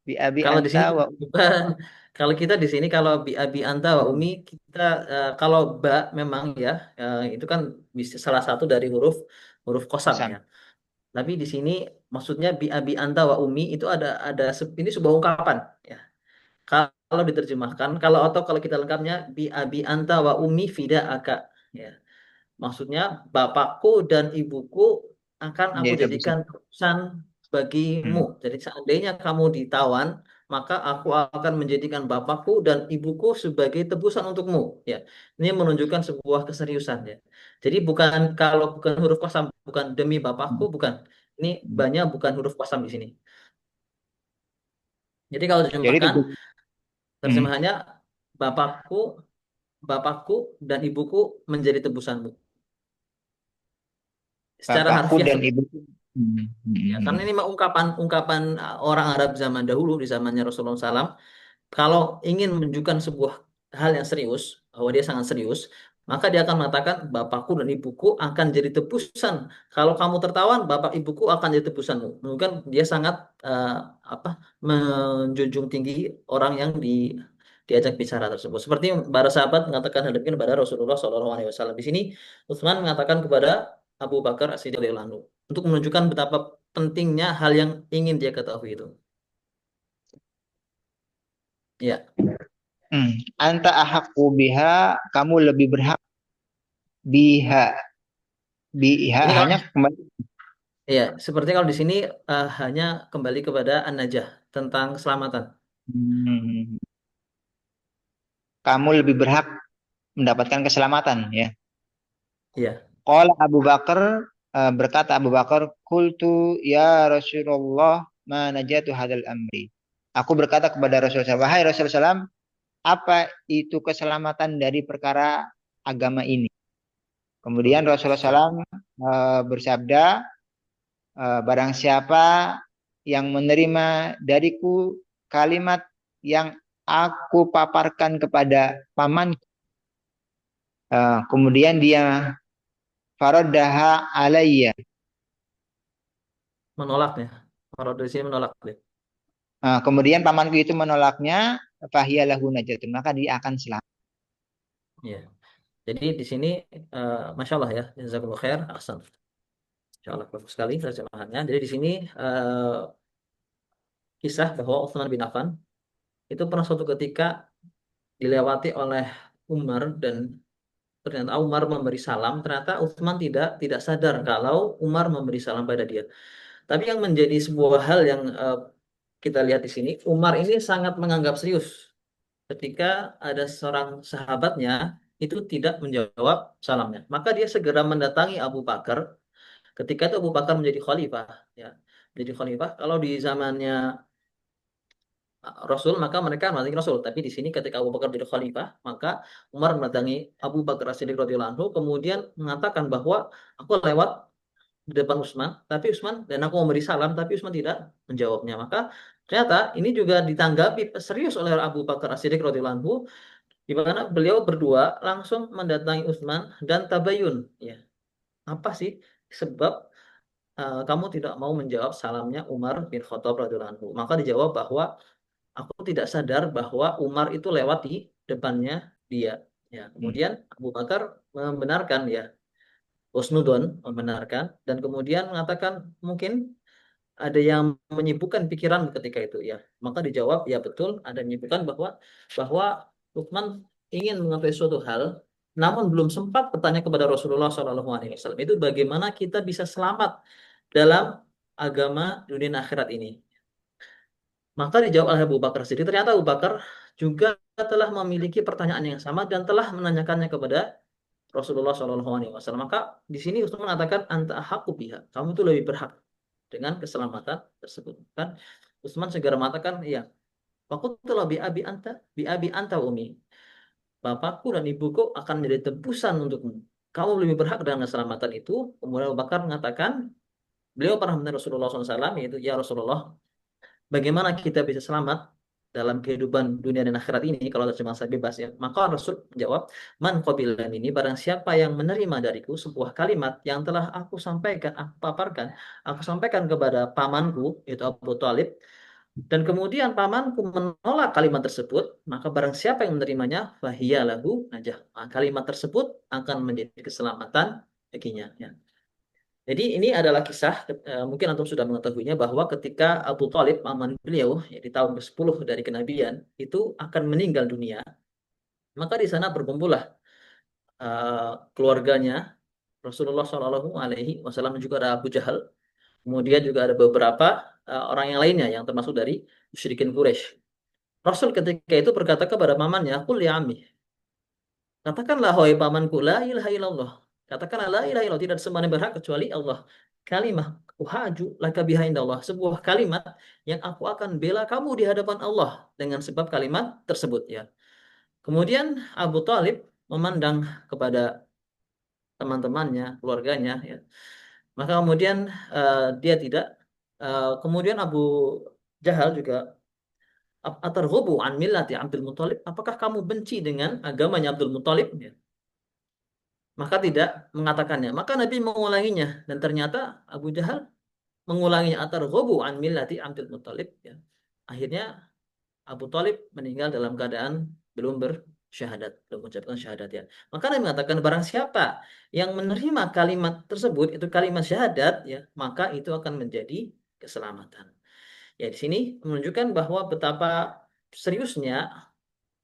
bi abi Kalau di anta sini wa bukan. Kalau kita di sini kalau bi abi anta wa umi kita kalau ba memang ya itu kan bisa salah satu dari huruf huruf kosam Usam. ya. Tapi di sini maksudnya bi abi anta wa umi itu ini sebuah ungkapan ya. Kalau diterjemahkan kalau kita lengkapnya bi abi anta wa umi fida aka ya. Maksudnya bapakku dan ibuku akan aku Menjadi tebusan. jadikan tebusan bagimu. Hmm. Jadi seandainya kamu ditawan, maka aku akan menjadikan bapakku dan ibuku sebagai tebusan untukmu. Ya, ini menunjukkan sebuah keseriusan ya. Jadi bukan kalau bukan huruf qasam, bukan demi bapakku, bukan. Ini banyak bukan huruf qasam di sini. Jadi kalau Jadi diterjemahkan, hmm, terjemahannya bapakku, bapakku dan ibuku menjadi tebusanmu. Secara bapakku harfiah dan seperti ibuku. Hmm, hmm, ya, hmm. karena ini mah ungkapan orang Arab zaman dahulu di zamannya Rasulullah SAW. Kalau ingin menunjukkan sebuah hal yang serius, bahwa dia sangat serius, maka dia akan mengatakan bapakku dan ibuku akan jadi tebusan. Kalau kamu tertawan, bapak ibuku akan jadi tebusanmu. Menunjukkan dia sangat eh, apa menjunjung tinggi orang yang diajak bicara tersebut. Seperti para sahabat mengatakan hal ini kepada Rasulullah SAW. Di sini Utsman mengatakan kepada Abu Bakar As-Siddiq radhiyallahu anhu untuk menunjukkan betapa pentingnya hal yang ingin dia ketahui itu. Ya, Anta ahakku biha, kamu lebih berhak biha. Biha ini kalau hanya kembali. ya seperti kalau di sini hanya kembali kepada an-najah tentang keselamatan. Hmm, kamu lebih berhak mendapatkan keselamatan ya. Iya. Qala Abu Bakar, berkata Abu Bakar, qultu ya Rasulullah ma najatu hadal amri. Aku berkata kepada Rasulullah, wahai Rasulullah SAW, apa itu keselamatan dari perkara agama ini? Kemudian Rasulullah SAW bersabda, barang siapa yang menerima dariku kalimat yang aku paparkan kepada paman, kemudian dia faraddaha alayya. Menolaknya. Kalau dari sini menolak deh. Kemudian pamanku itu menolaknya, fahiyalahu najatun, maka dia akan selamat. Iya. Jadi di sini Masya Allah ya, jazakallahu khair, ahsan. Insya Allah bagus sekali terjemahannya. Jadi di sini kisah bahwa Utsman bin Affan itu pernah suatu ketika dilewati oleh Umar dan ternyata Umar memberi salam. Ternyata Utsman tidak sadar kalau Umar memberi salam pada dia. Tapi yang menjadi sebuah hal yang kita lihat di sini, Umar ini sangat menganggap serius ketika ada seorang sahabatnya itu tidak menjawab salamnya. Maka dia segera mendatangi Abu Bakar. Ketika itu Abu Bakar menjadi khalifah, ya, menjadi khalifah. Kalau di zamannya Rasul, maka mereka mendatangi Rasul. Tapi di sini ketika Abu Bakar jadi khalifah, maka Umar mendatangi Abu Bakar As-Siddiq radhiyallahu anhu, kemudian mengatakan bahwa aku lewat di depan Utsman, tapi Utsman dan aku memberi salam, tapi Utsman tidak menjawabnya. Maka ternyata ini juga ditanggapi serius oleh Abu Bakar As-Siddiq radhiyallahu anhu, di mana beliau berdua langsung mendatangi Utsman dan tabayun, ya. Apa sih sebab kamu tidak mau menjawab salamnya Umar bin Khattab radhiyallahu anhu? Maka dijawab bahwa aku tidak sadar bahwa Umar itu lewat di depannya dia. Ya, kemudian Abu Bakar membenarkan, ya, Husnudon membenarkan dan kemudian mengatakan mungkin ada yang menyibukkan pikiran ketika itu, ya. Maka dijawab, ya betul, ada yang menyibukkan bahwa Utsman ingin mengetahui suatu hal namun belum sempat bertanya kepada Rasulullah SAW. Itu bagaimana kita bisa selamat dalam agama dunia dan akhirat ini. Maka dijawab oleh Abu Bakar sendiri. Ternyata Abu Bakar juga telah memiliki pertanyaan yang sama dan telah menanyakannya kepada Rasulullah SAW. Maka di sini Utsman mengatakan anta ahqqu biha. Kamu itu lebih berhak dengan keselamatan tersebut. Kan Utsman segera mengatakan, iya. Faqultu bi abi anta umi. Bapakku dan ibuku akan menjadi tebusan untukmu. Kamu lebih berhak dengan keselamatan itu. Kemudian Abu Bakar mengatakan, beliau pernah menanya Rasulullah SAW, yaitu, ya Rasulullah, bagaimana kita bisa selamat dalam kehidupan dunia dan akhirat ini kalau terjemahan bebas, ya. Maka Rasul menjawab, man qabilan ini, barang siapa yang menerima dariku sebuah kalimat yang telah aku sampaikan, aku paparkan, aku sampaikan kepada pamanku yaitu Abu Thalib, dan kemudian pamanku menolak kalimat tersebut, maka barang siapa yang menerimanya fahiyalahu najah. Kalimat tersebut akan menjadi keselamatan baginya, ya. Jadi ini adalah kisah, mungkin antum sudah mengetahuinya, bahwa ketika Abu Thalib, paman beliau, ya, di tahun ke-10 dari kenabian, itu akan meninggal dunia, maka di sana berkumpullah keluarganya Rasulullah Shallallahu Alaihi Wasallam, juga ada Abu Jahal, kemudian juga ada beberapa orang yang lainnya yang termasuk dari musyrikin Quraisy. Rasul ketika itu berkata kepada pamannya, "Qul ya ammi, katakanlah wahai pamanku, la ilaha illallah. Katakanlah la ilaha illallah, tidak sembahan yang berhak kecuali Allah. Kalimah uhaju laka behind Allah, sebuah kalimat yang aku akan bela kamu di hadapan Allah dengan sebab kalimat tersebut, ya." Kemudian Abu Thalib memandang kepada teman-temannya, keluarganya, ya. Maka kemudian dia tidak. Kemudian Abu Jahal juga, atarghabu an millati Abdul Muthalib, apakah kamu benci dengan agamanya Abdul Muthalib, ya? Maka tidak mengatakannya. Maka Nabi mengulanginya dan ternyata Abu Jahal mengulanginya, atarghabu an millati Abdul Muthalib, ya. Akhirnya Abu Thalib meninggal dalam keadaan belum bersyahadat, belum mengucapkan syahadat, ya. Maka Nabi mengatakan barang siapa yang menerima kalimat tersebut, itu kalimat syahadat, ya, maka itu akan menjadi keselamatan. Ya, di sini menunjukkan bahwa betapa seriusnya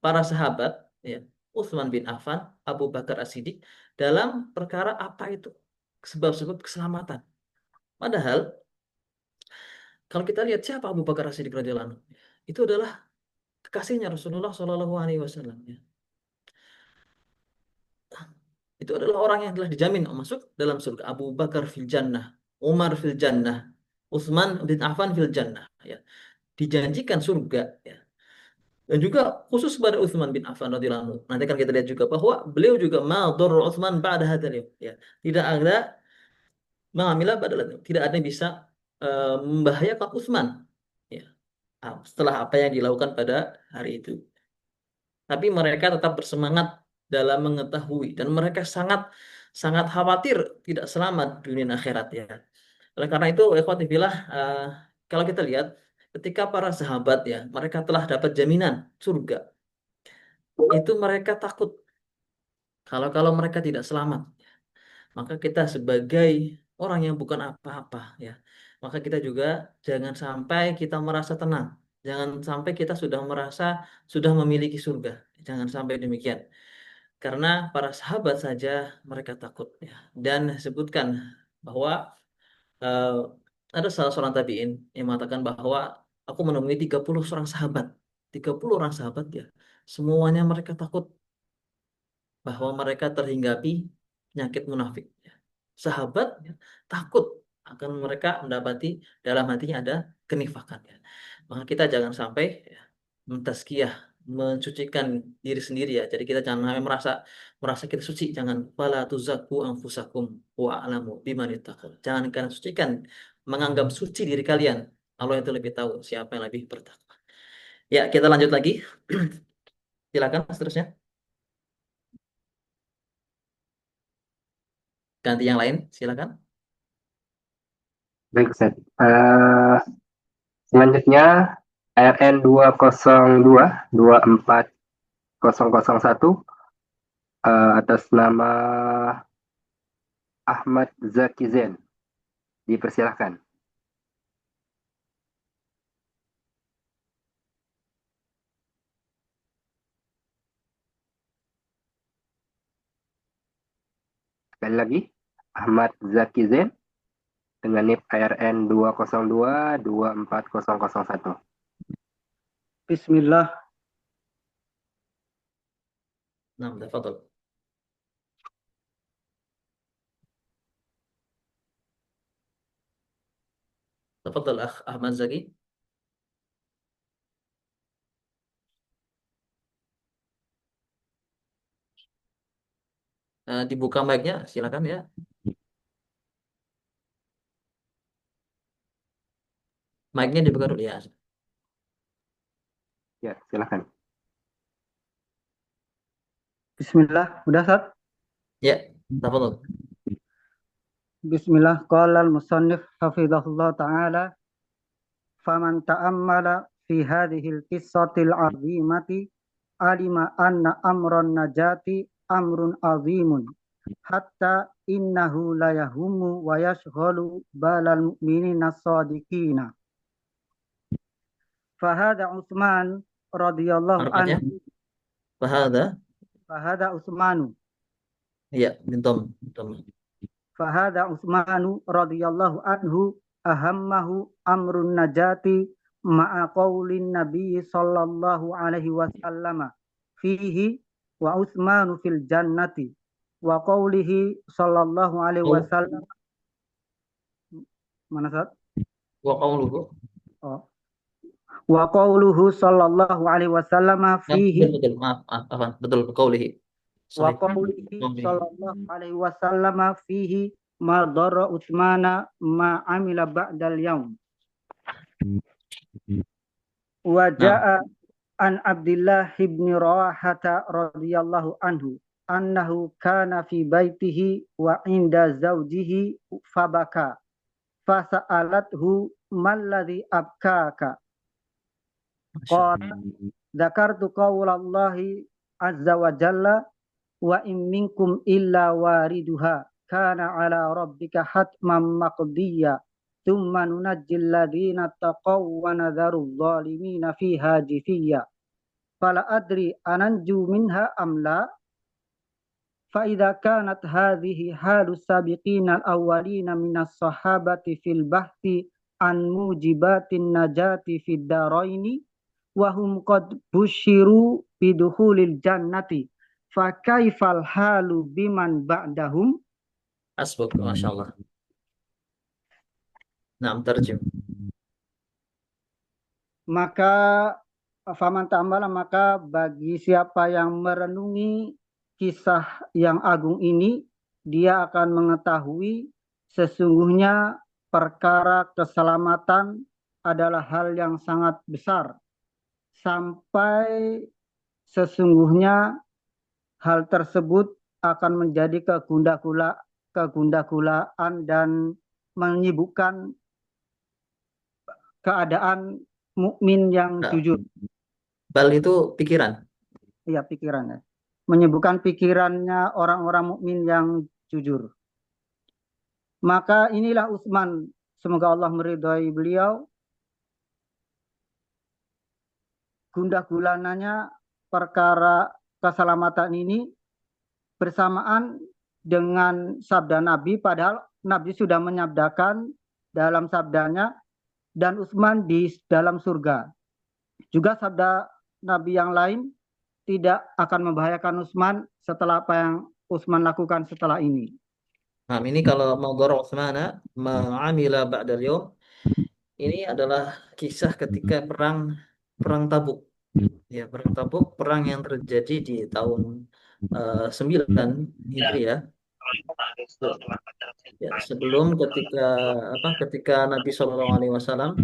para sahabat, ya, Utsman bin Affan, Abu Bakar As-Siddiq dalam perkara apa itu sebab-sebab keselamatan. Padahal kalau kita lihat siapa Abu Bakar As-Siddiq radhiyallahu anhu, itu adalah kekasihnya Rasulullah Shallallahu Alaihi Wasallam, ya. itu adalah orang yang telah dijamin masuk dalam surga. Abu Bakar fil jannah, Umar fil jannah, Utsman bin Affan fil jannah, ya. Dijanjikan surga, ya. Dan juga khusus pada Utsman bin Affan radhiyallahu anhu. Nanti akan kita lihat juga bahwa beliau juga ma dhurra Utsman ba'da hadzal yaum, ya. Tidak ada mengambil adalah tidak ada yang bisa membahayakan Utsman, ya. Setelah apa yang dilakukan pada hari itu. Tapi mereka tetap bersemangat dalam mengetahui dan mereka sangat sangat khawatir tidak selamat dunia dan akhirat, ya. Oleh karena itu, ikhwati fillah, kalau kita lihat ketika para sahabat, ya, mereka telah dapat jaminan surga, itu mereka takut kalau mereka tidak selamat. Maka kita sebagai orang yang bukan apa-apa, ya, maka kita juga jangan sampai kita merasa tenang, jangan sampai kita sudah merasa sudah memiliki surga, jangan sampai demikian. Karena para sahabat saja mereka takut, ya. Dan sebutkan bahwa eh, ada salah seorang tabi'in yang mengatakan bahwa aku menemui 30 orang sahabat, 30 orang sahabat, ya, semuanya mereka takut bahwa mereka terhinggapi penyakit munafik, ya. Sahabat, ya, takut akan mereka mendapati dalam hatinya ada kenifakan, ya. Maka kita jangan sampai, ya, mentazkiyah, mensucikan diri sendiri, ya. Jadi kita jangan sampai merasa merasa kita suci. Jangan, fala tuzakku anfusakum wa a'lamu bimanittaqul. Jangan kalian sucikan, menganggap suci diri kalian. Allah itu lebih tahu siapa yang lebih bertakwa. Ya, kita lanjut lagi. Silakan seterusnya. Ganti yang lain, silakan. Baik, Ustaz. Selanjutnya ARN 202-24001 atas nama Ahmad Zaki Zain. Dipersilahkan. Sekali lagi, Ahmad Zaki Zain dengan NIP ARN 202-24001. Bismillah. Nah, tafadhol. Tafadhol, Akh Ahmad Zaki. Dibuka mic-nya, silakan, ya. Mic-nya dibuka dulu, ya. Ya, silakan. Bismillah. Udah, Sat? Ya, tafadhol. Bismillah. Qala al-musannif hafizahullah ta'ala. Faman ta'ammala fi hadhil qissatil azimati alima anna amran najati amrun azimun. Hatta innahu la yahumu wa yashghalu balal mu'minina sadiqina. Fahada Utsman radhiyallahu Harokatnya. anhu. Fahada Utsmanu. Ya, bintom. Fahada Utsmanu radhiyallahu anhu ahammahu amrun najati ma'a qaulin nabi sallallahu alaihi wasallam fihi wa Utsmanu fil jannati wa qaulihi sallallahu alaihi wasallam. Mana, Sat? Wa qauluhu. Oh. Wa qauluhu sallallahu alaihi wasallam fihi. Betul, maaf, betul, qaulihi. Wa qaulihi sallallahu alaihi wasallam fihi ma darra Utsmana ma amila ba'dal yaum. Wa jaa an Abdullah ibn Rawahata radhiyallahu anhu annahu kana fi baitihi wa inda zawjihi fabaka fasa'alathu malladhi abkaka qala dzakartu qaulallahi azza wa jalla wa in minkum illa wariduha kana ala rabbika hatman maqdiyya thumma nunajjil ladzina taqaw wa nadharu adh-dhalimina fiha jithiyya fala adri ananju minha am la fa idza kanat hadhihi halu sabiqina al-awwalina minas sahabati fil bahthi an mujibatin najati fid daraini wa hum qad bushiru bidukhulil jannati Fakaifal halu biman ba'dahum. Asbuk, Masya Allah. Nah, terjem. Maka faman ta'amala, maka bagi siapa yang merenungi kisah yang agung ini, dia akan mengetahui sesungguhnya perkara keselamatan adalah hal yang sangat besar, sampai sesungguhnya hal tersebut akan menjadi kegundagulaan dan menyibukkan keadaan mukmin yang Nah, jujur. bal itu pikiran. Iya, pikirannya. Menyibukkan pikirannya orang-orang mukmin yang jujur. Maka inilah Utsman, semoga Allah meridhai beliau, gundah gulananya perkara keselamatan ini bersamaan dengan sabda Nabi, padahal Nabi sudah menyabdakan dalam sabdanya, dan Utsman di dalam surga. Juga sabda Nabi yang lain, tidak akan membahayakan Utsman setelah apa yang Utsman lakukan setelah ini. Nah, ini kalau mau dorong Utsmana ma'amila ba'dal yawm, ini adalah kisah ketika perang Tabuk. Ya, perang Tabuk, perang yang terjadi di tahun 9 Hijriah. Ya, sebelum ketika Nabi SAW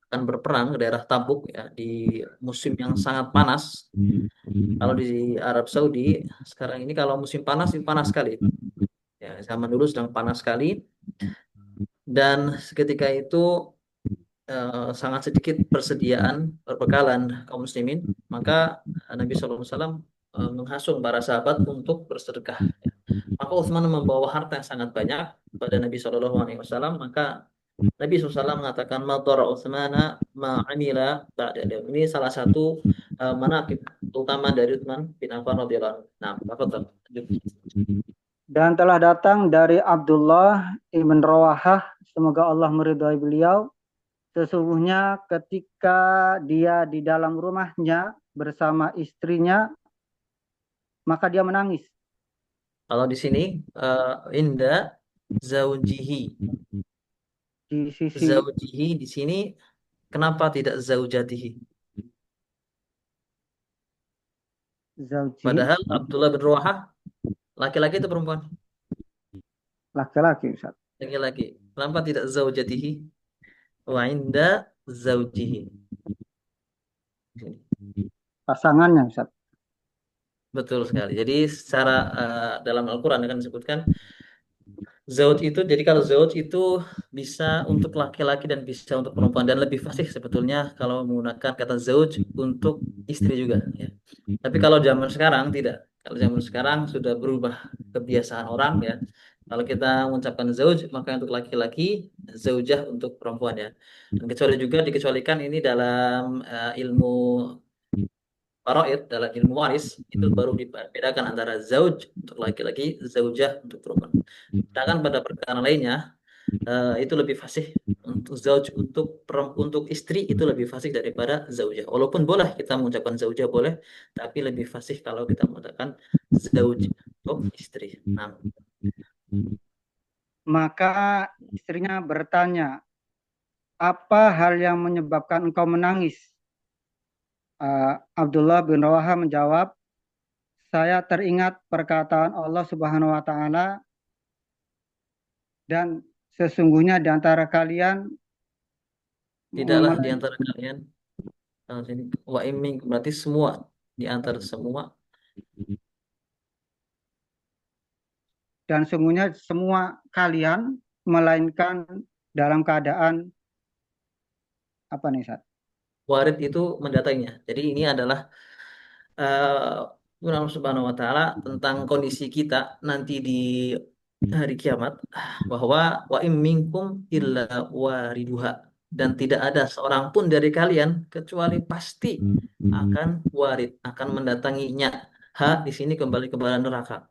akan berperang ke daerah Tabuk ya di musim yang sangat panas. Kalau di Arab Saudi sekarang ini kalau musim panas itu panas sekali. Ya, zaman dulu sedang panas sekali dan seketika itu sangat sedikit persediaan perbekalan kaum muslimin, maka Nabi SAW menghasung para sahabat untuk bersedekah. Ya. Maka Utsman membawa harta yang sangat banyak pada Nabi SAW, maka Nabi SAW mengatakan madhara Utsmana ma'amila ba'da al-yawm. Ini salah satu manaqib utama dari Utsman bin Affan radhiyallahu anhu. Nah, tafadhal. Dan telah datang dari Abdullah ibn Rawahah, semoga Allah meridhai beliau, sesungguhnya ketika dia di dalam rumahnya bersama istrinya, maka dia menangis. Kalau di sini inda zaujihi. Di sisi Zaujihi di sini kenapa tidak zaujatihi? zauji, Padahal Abdullah bin Rawahah laki-laki itu perempuan? laki-laki, Ustaz. Laki-laki. Kenapa tidak zaujatihi? Wa inda zaujihi. Pasangannya, Ustaz. Betul sekali. Jadi secara dalam Al-Quran akan disebutkan zauj itu, jadi kalau zauj itu bisa untuk laki-laki dan bisa untuk perempuan, dan lebih fasih sebetulnya kalau menggunakan kata zauj untuk istri juga ya. Tapi kalau zaman sekarang tidak. Kalau zaman sekarang sudah berubah kebiasaan orang ya. Kalau kita mengucapkan zauj maka untuk laki-laki, zaujah untuk perempuan ya. Dan kecuali juga dikecualikan ini dalam ilmu faraid, dalam ilmu waris itu baru dibedakan antara zauj untuk laki-laki, zaujah untuk perempuan. Sedangkan pada perkara lainnya itu lebih fasih untuk zauj untuk istri itu lebih fasih daripada zaujah. Walaupun boleh kita mengucapkan zaujah boleh, tapi lebih fasih kalau kita mengatakan zauj untuk istri. Nah, Maka istrinya bertanya, apa hal yang menyebabkan engkau menangis? Abdullah bin Rawahah menjawab, saya teringat perkataan Allah Subhanahu wa taala, dan sesungguhnya di antara kalian tidaklah di antara kalian sini wa iming berarti semua, di antara semua, dan sesungguhnya semua kalian melainkan dalam keadaan apa nih, Ustaz? warid itu mendatanginya. Jadi ini adalah Allah Subhanahu wa taala tentang kondisi kita nanti di hari kiamat, bahwa wa im minkum illa wariduha, dan tidak ada seorang pun dari kalian kecuali pasti akan warid, akan mendatanginya. Ha di sini kembali kepada neraka.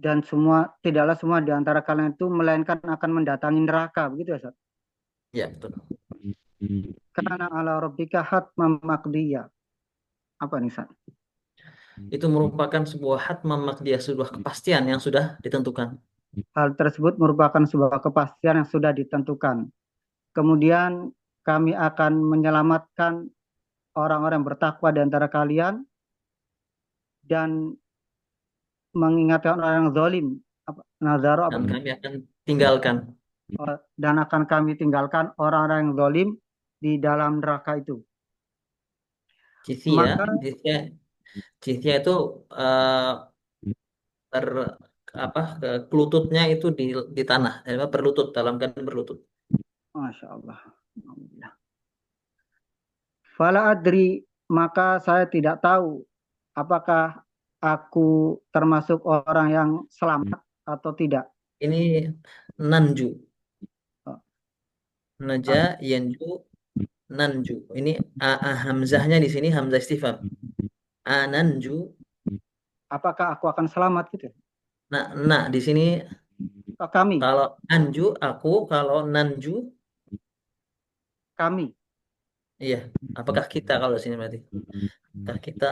Dan tidaklah semua di antara kalian itu melainkan akan mendatangi neraka, begitu ya, Ustaz? Ya, betul. Kana ala rabbika hatmam maqdiya. Apa nih, San? Itu merupakan sebuah hatmam maqdiyah, sebuah kepastian yang sudah ditentukan. Hal tersebut merupakan sebuah kepastian yang sudah ditentukan. Kemudian kami akan menyelamatkan orang-orang yang bertakwa di antara kalian dan mengingatkan orang yang zalim. Nazaro apa? Dan kami akan tinggalkan. Dan akan kami tinggalkan orang-orang yang zalim di dalam neraka itu. Jizya, Maka jizya, jizya itu eh, ter apa kelututnya itu di tanah, berlutut, dalam keadaan berlutut. Masya Allah. Alhamdulillah. Fala adri, maka saya tidak tahu apakah aku termasuk orang yang selamat atau tidak. Ini nanju, Oh, naja, yanju, nanju. Ini hamzahnya di sini hamzah istifham. Ananju. apakah aku akan selamat gitu? Nah, di sini Kami, kalau anju aku, kalau nanju, kami. iya. Apakah kita kalau di sini berarti? Apakah kita?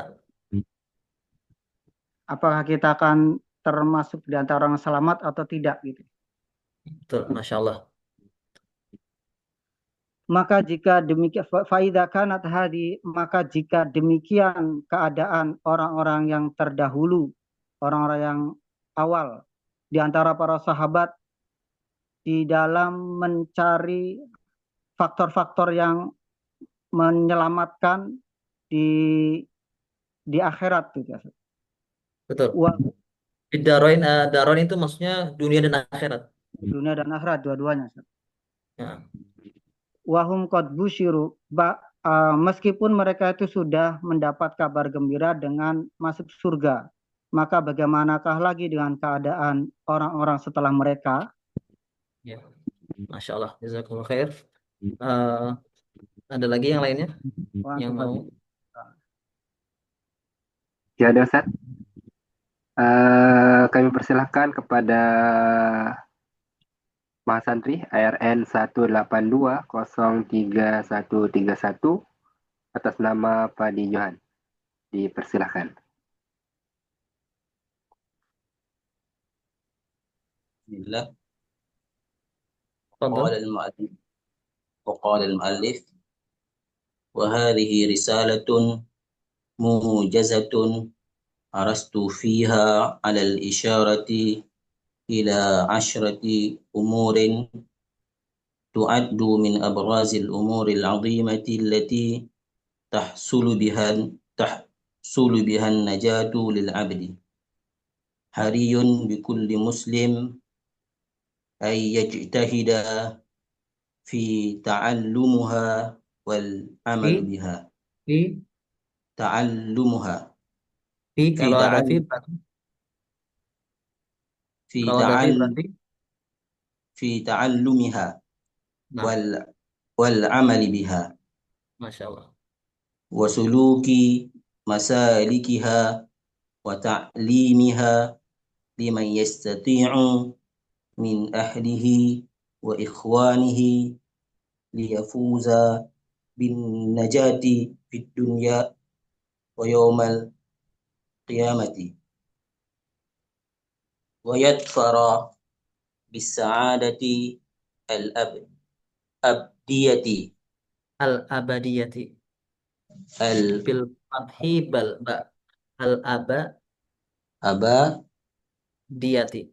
Apakah kita akan termasuk di antara orang selamat atau tidak gitu. Betul, Masya Allah. Maka jika demikian faida kanat hadi, maka jika demikian keadaan orang-orang yang terdahulu, orang-orang yang awal di antara para sahabat di dalam mencari faktor-faktor yang menyelamatkan di akhirat gitu. Betul. Wa- Daroin itu maksudnya dunia dan akhirat. Dunia dan akhirat dua-duanya. Ya, Wahum qad busyiru, meskipun mereka itu sudah mendapat kabar gembira dengan masuk surga, maka bagaimanakah lagi dengan keadaan orang-orang setelah mereka? ya. Masya Allah. Jazakallah khair. Eh, ada lagi yang lainnya Wah, yang mau? Ya, ada Ustaz. Kami persilahkan kepada Mas Santri ARN 182033131 atas nama Padi Johan. Dipersilahkan. Bismillah. Tafadhal. وقال المؤلف وهذه رسالة موجزة عرست فيها على الإشارة إلى 10 أمور تعد من أبرز الأمور العظيمة التي تحصل بها النجاة للعبد. حري بكل مسلم أن يجتهد في تعلمها والعمل بها. Fi, تعلمها kalau ada fi berarti. Kalau ada fi berarti. في تعلمها Nah, والعمل بها Masya Allah. وسلوك مسالكها وتعليمها لمن يستطيع من أهله وإخوانه ليفوز بالنجاة في الدنيا ويوم القيامة ويظفر بالسعادة الأبدية Al-abadiyati. Bil fathi bal ba. Al-abadiyati.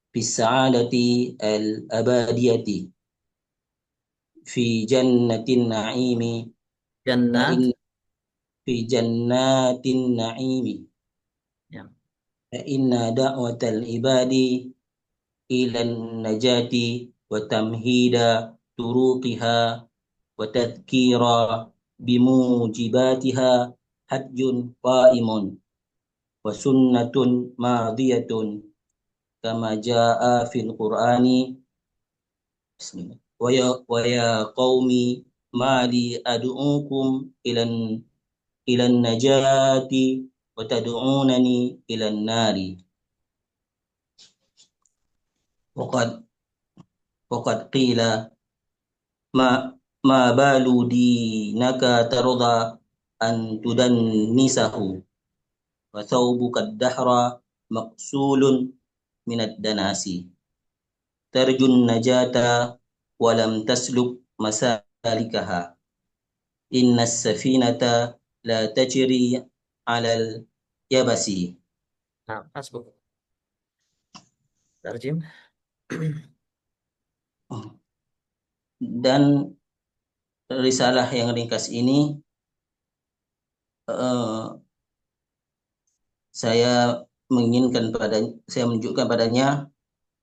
بالسعادة الأبدية في جنة النعيم Jannat. في جنات النعيم Ya. فإن دعوة العباد إلى النجاة وتمهيد طرقها وتذكير بموجباتها حج قائم وسنة ماضية كما جاء في القرآن. بسم الله. ويا قوم ما لي أدعوكم إلى النجاة وتدعونني إلى النار. وقد قيل ma balu dinaka tarda an tudannisahu wa thawbuka ad-dahra maqsulun min ad-danasi tarjun najata wa lam tasluk masalikaha inna as-safinata la tajri 'alal yabasi. Nah, hasbuk. Tarjim. Dan risalah yang ringkas ini eh, saya saya menunjukkan padanya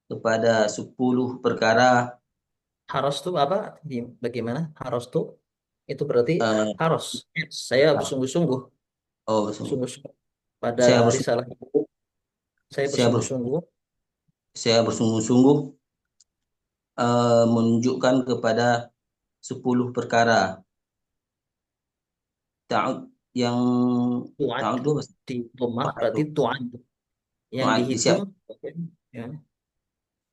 kepada 10 perkara Haros tuh apa? Bagaimana? Haros tuh itu berarti eh, haros. Saya bersungguh-sungguh, oh, sungguh-sungguh pada saya risalah bersungguh itu. Saya saya bersungguh bersungguh-sungguh. saya bersungguh-sungguh menunjukkan kepada 10 perkara ta'ud yang Tu'ad ta'ud itu di dhammah berarti tu'ad yang tu'ad dihitung. disiap Ya.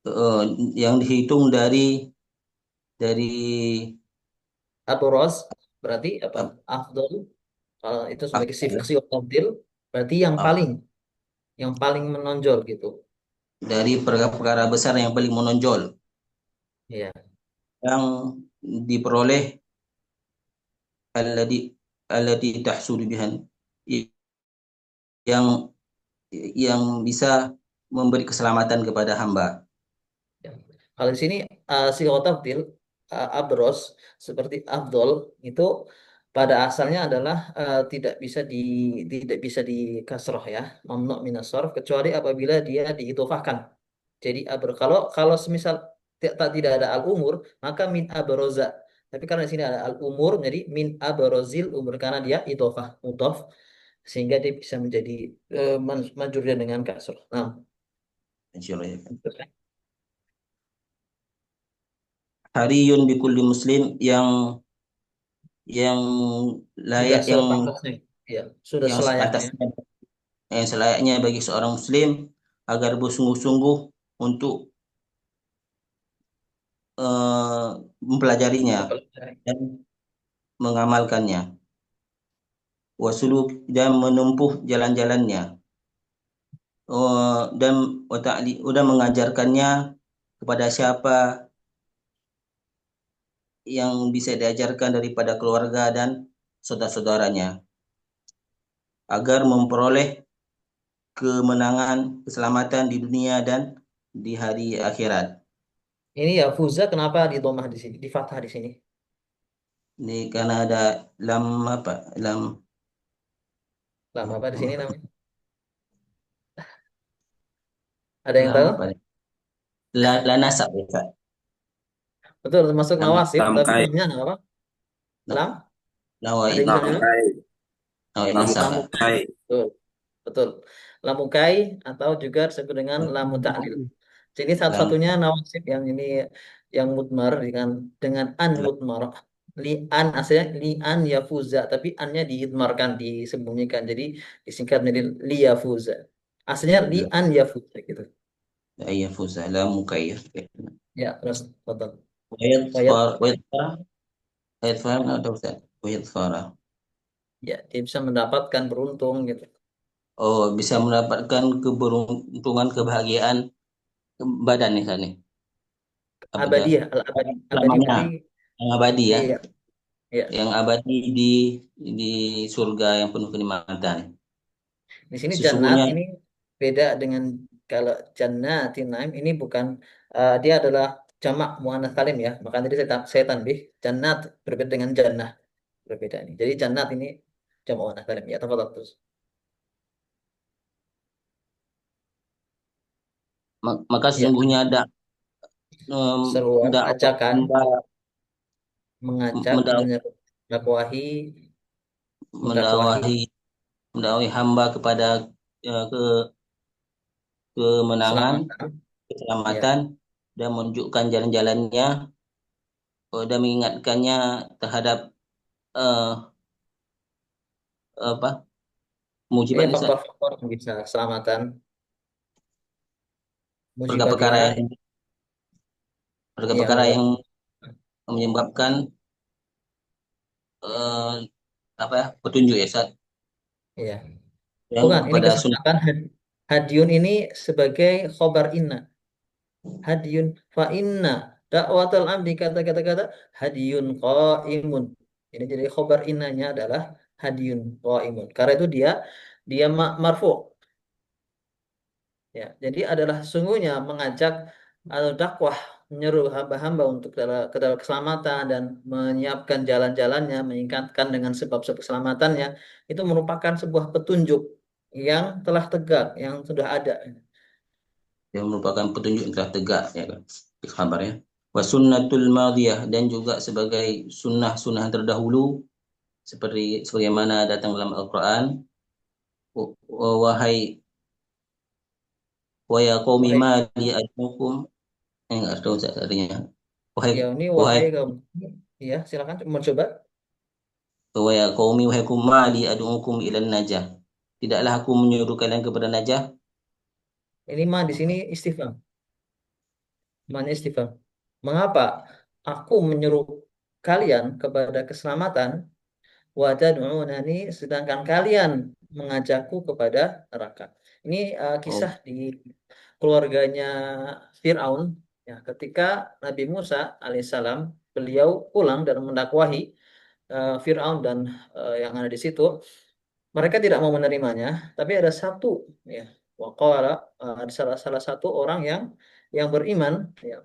eh, yang dihitung dari Abroz berarti apa? ap- Afdol. Kalau itu sebagai apa ya, sifat tafdil berarti yang paling menonjol gitu. dari perkara-perkara besar yang paling menonjol Ya. yang diperoleh alladhi alladhi tahsul bihan yang bisa memberi keselamatan kepada hamba. Ya. Kalau di sini sighatul tafdil abros seperti afdol itu pada asalnya adalah tidak bisa di kasroh ya, mamnu minas sarf kecuali apabila dia diidhofahkan. Jadi kalau kalau semisal tidak ada al umur maka min abroza. Tapi karena di sini ada al umur jadi min abrozil umur karena dia idhofah mudhof sehingga dia bisa menjadi manjurnya dengan kasroh. Nah, Insyaallah ya. Hariyun bikulli muslim yang sudah layak sepantasnya ya, sudah yang selayaknya. sepantasnya yang selayaknya bagi seorang muslim agar bersungguh-sungguh untuk eh, mempelajarinya dan mengamalkannya wasuluk dan menempuh jalan-jalannya dan udah mengajarkannya kepada siapa yang bisa diajarkan daripada keluarga dan saudara-saudaranya agar memperoleh kemenangan, keselamatan di dunia dan di hari akhirat. Ini ya Fuza kenapa di domah di sini, di fathah di sini? Ini karena ada lam apa? Lama apa di sini namanya? Ada yang Lam tahu? apa? La nasab ya, Kak. Betul, termasuk nawasib, tapi Lamkai, namanya apa? Na- Lam? Ada Nawaid, yang bisa jawab? lamkai, nawaid nasab. Lamukai. lamkai. Betul, betul. Lamukai atau juga disebut dengan lamu ta'lil. Jadi Lam, satu-satunya nawasib yang ini yang mudmar dengan an mudmar. Li an aslinya li an yafuza, tapi annya diidmarkan, disembunyikan. Jadi disingkat menjadi li yafuza. Aslinya li la, an yafuza gitu. ya fuza, la mukayaf. Ya, terus betul. Wayat Wayat far atau Ustaz? Wayat fara. ya dia bisa mendapatkan beruntung gitu. Oh, bisa mendapatkan keberuntungan, kebahagiaan badan nih, Kak, nih. Abada. Abadiyah, al abadi. Abadi Selamanya. berarti Yang abadi ya. iya, iya. Yang abadi di surga yang penuh kenikmatan. Di sini jannat Sesungguhnya ini beda dengan kalau jannatin naim ini bukan dia adalah jamak muannats salim ya. Makanya tadi saya tanbih jannat berbeda dengan jannah, berbeda ini. Jadi jannat ini jamak muannats salim ya. Tafadhol terus. maka Ya, sesungguhnya ada seruan, dakwah ajakan, hamba mengajak, mendakwahi, mendakwahi mendakwahi mendakwahi hamba kepada ke kemenangan, keselamatan. Ya. keselamatan dan menunjukkan jalan-jalannya dan mengingatkannya terhadap eh, apa Ini mujibat Ustaz, faktor-faktor yang bisa keselamatan, perkara-perkara mujibatiha. yang Iya, perkara-perkara monggo. yang menyebabkan eh, apa ya, petunjuk ya Ustaz, Iya. yang Bukan, ini kepada sunnah. kesempatan Hadiun ini sebagai khobar inna. Hadiun fa inna dakwatal abdi kata hadiun qaimun. Ini jadi khobar innanya adalah hadiun qaimun. Karena itu dia marfu. Ya, jadi adalah sungguhnya mengajak atau dakwah menyeru hamba-hamba untuk ke dalam keselamatan dan menyiapkan jalan-jalannya, meningkatkan dengan sebab-sebab keselamatannya, itu merupakan sebuah petunjuk yang telah tegak, yang sudah ada. Yang merupakan petunjuk yang telah tegak ya kan di kabarnya. Wa sunnatul madiyah, dan juga sebagai sunnah-sunnah yang terdahulu seperti sebagaimana datang dalam Al-Qur'an. Wahai wa ya qaumi Wahai, ma li ad'ukum, enggak tahu Ustaz artinya. Wahai ya ini wahai wahai kaum, ya silakan mencoba. wa ya qaumi wahai kaum ma li ad'ukum ilan najah. Tidaklah aku menyuruh kalian kepada najah. Ini mah di sini istifham, mana istifham. Mengapa aku menyuruh kalian kepada keselamatan? Wadad'unani, sedangkan kalian mengajakku kepada neraka. Ini kisah Oh, di keluarganya Fir'aun, ya, ketika Nabi Musa alaihissalam beliau pulang dan mendakwahi Fir'aun dan yang ada di situ, mereka tidak mau menerimanya, tapi ada satu, ya, waqala, ada salah satu orang yang beriman, ya,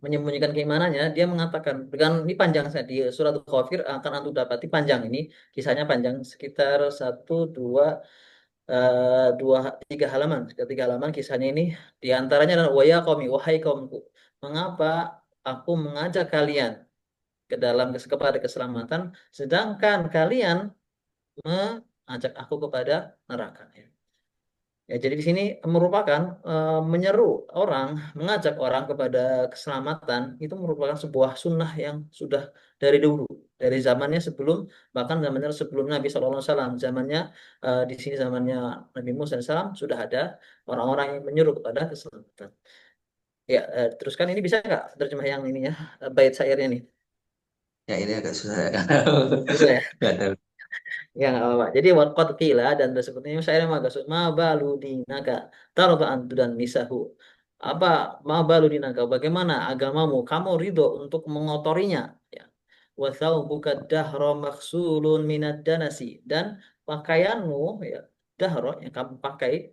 menyembunyikan keimanannya, dia mengatakan dengan ini panjang, saya di surat Ghafir akan antum dapati panjang ini, kisahnya panjang sekitar dua tiga halaman, tiga halaman kisahnya ini. Di antaranya adalah waya qaumi, wahai kaumku, mengapa aku mengajak kalian ke dalam kepada keselamatan sedangkan kalian mengajak aku kepada neraka. Ya, jadi di sini merupakan menyeru orang, mengajak orang kepada keselamatan itu merupakan sebuah sunnah yang sudah dari dulu, dari zamannya sebelum, bahkan zamannya sebelum Nabi SAW, zamannya di sini zamannya Nabi Musa SAW sudah ada orang-orang yang menyuruh kepada keselamatan. Ya, teruskan ini bisa nggak terjemah yang ini ya, bait syairnya nih? ya ini agak susah ya. Bisa ya? Enggak tahu. Ya nggak apa-apa. Jadi waqad qila dan sebetulnya saya mah maksud ma balu dinaka tarda antu dan misahu. Apa ma balu dinaka? Bagaimana agamamu? Kamu ridho untuk mengotorinya, ya. Wa thawbuka dahra maghsulun minad danasi, dan pakaianmu, ya, dahro yang kamu pakai,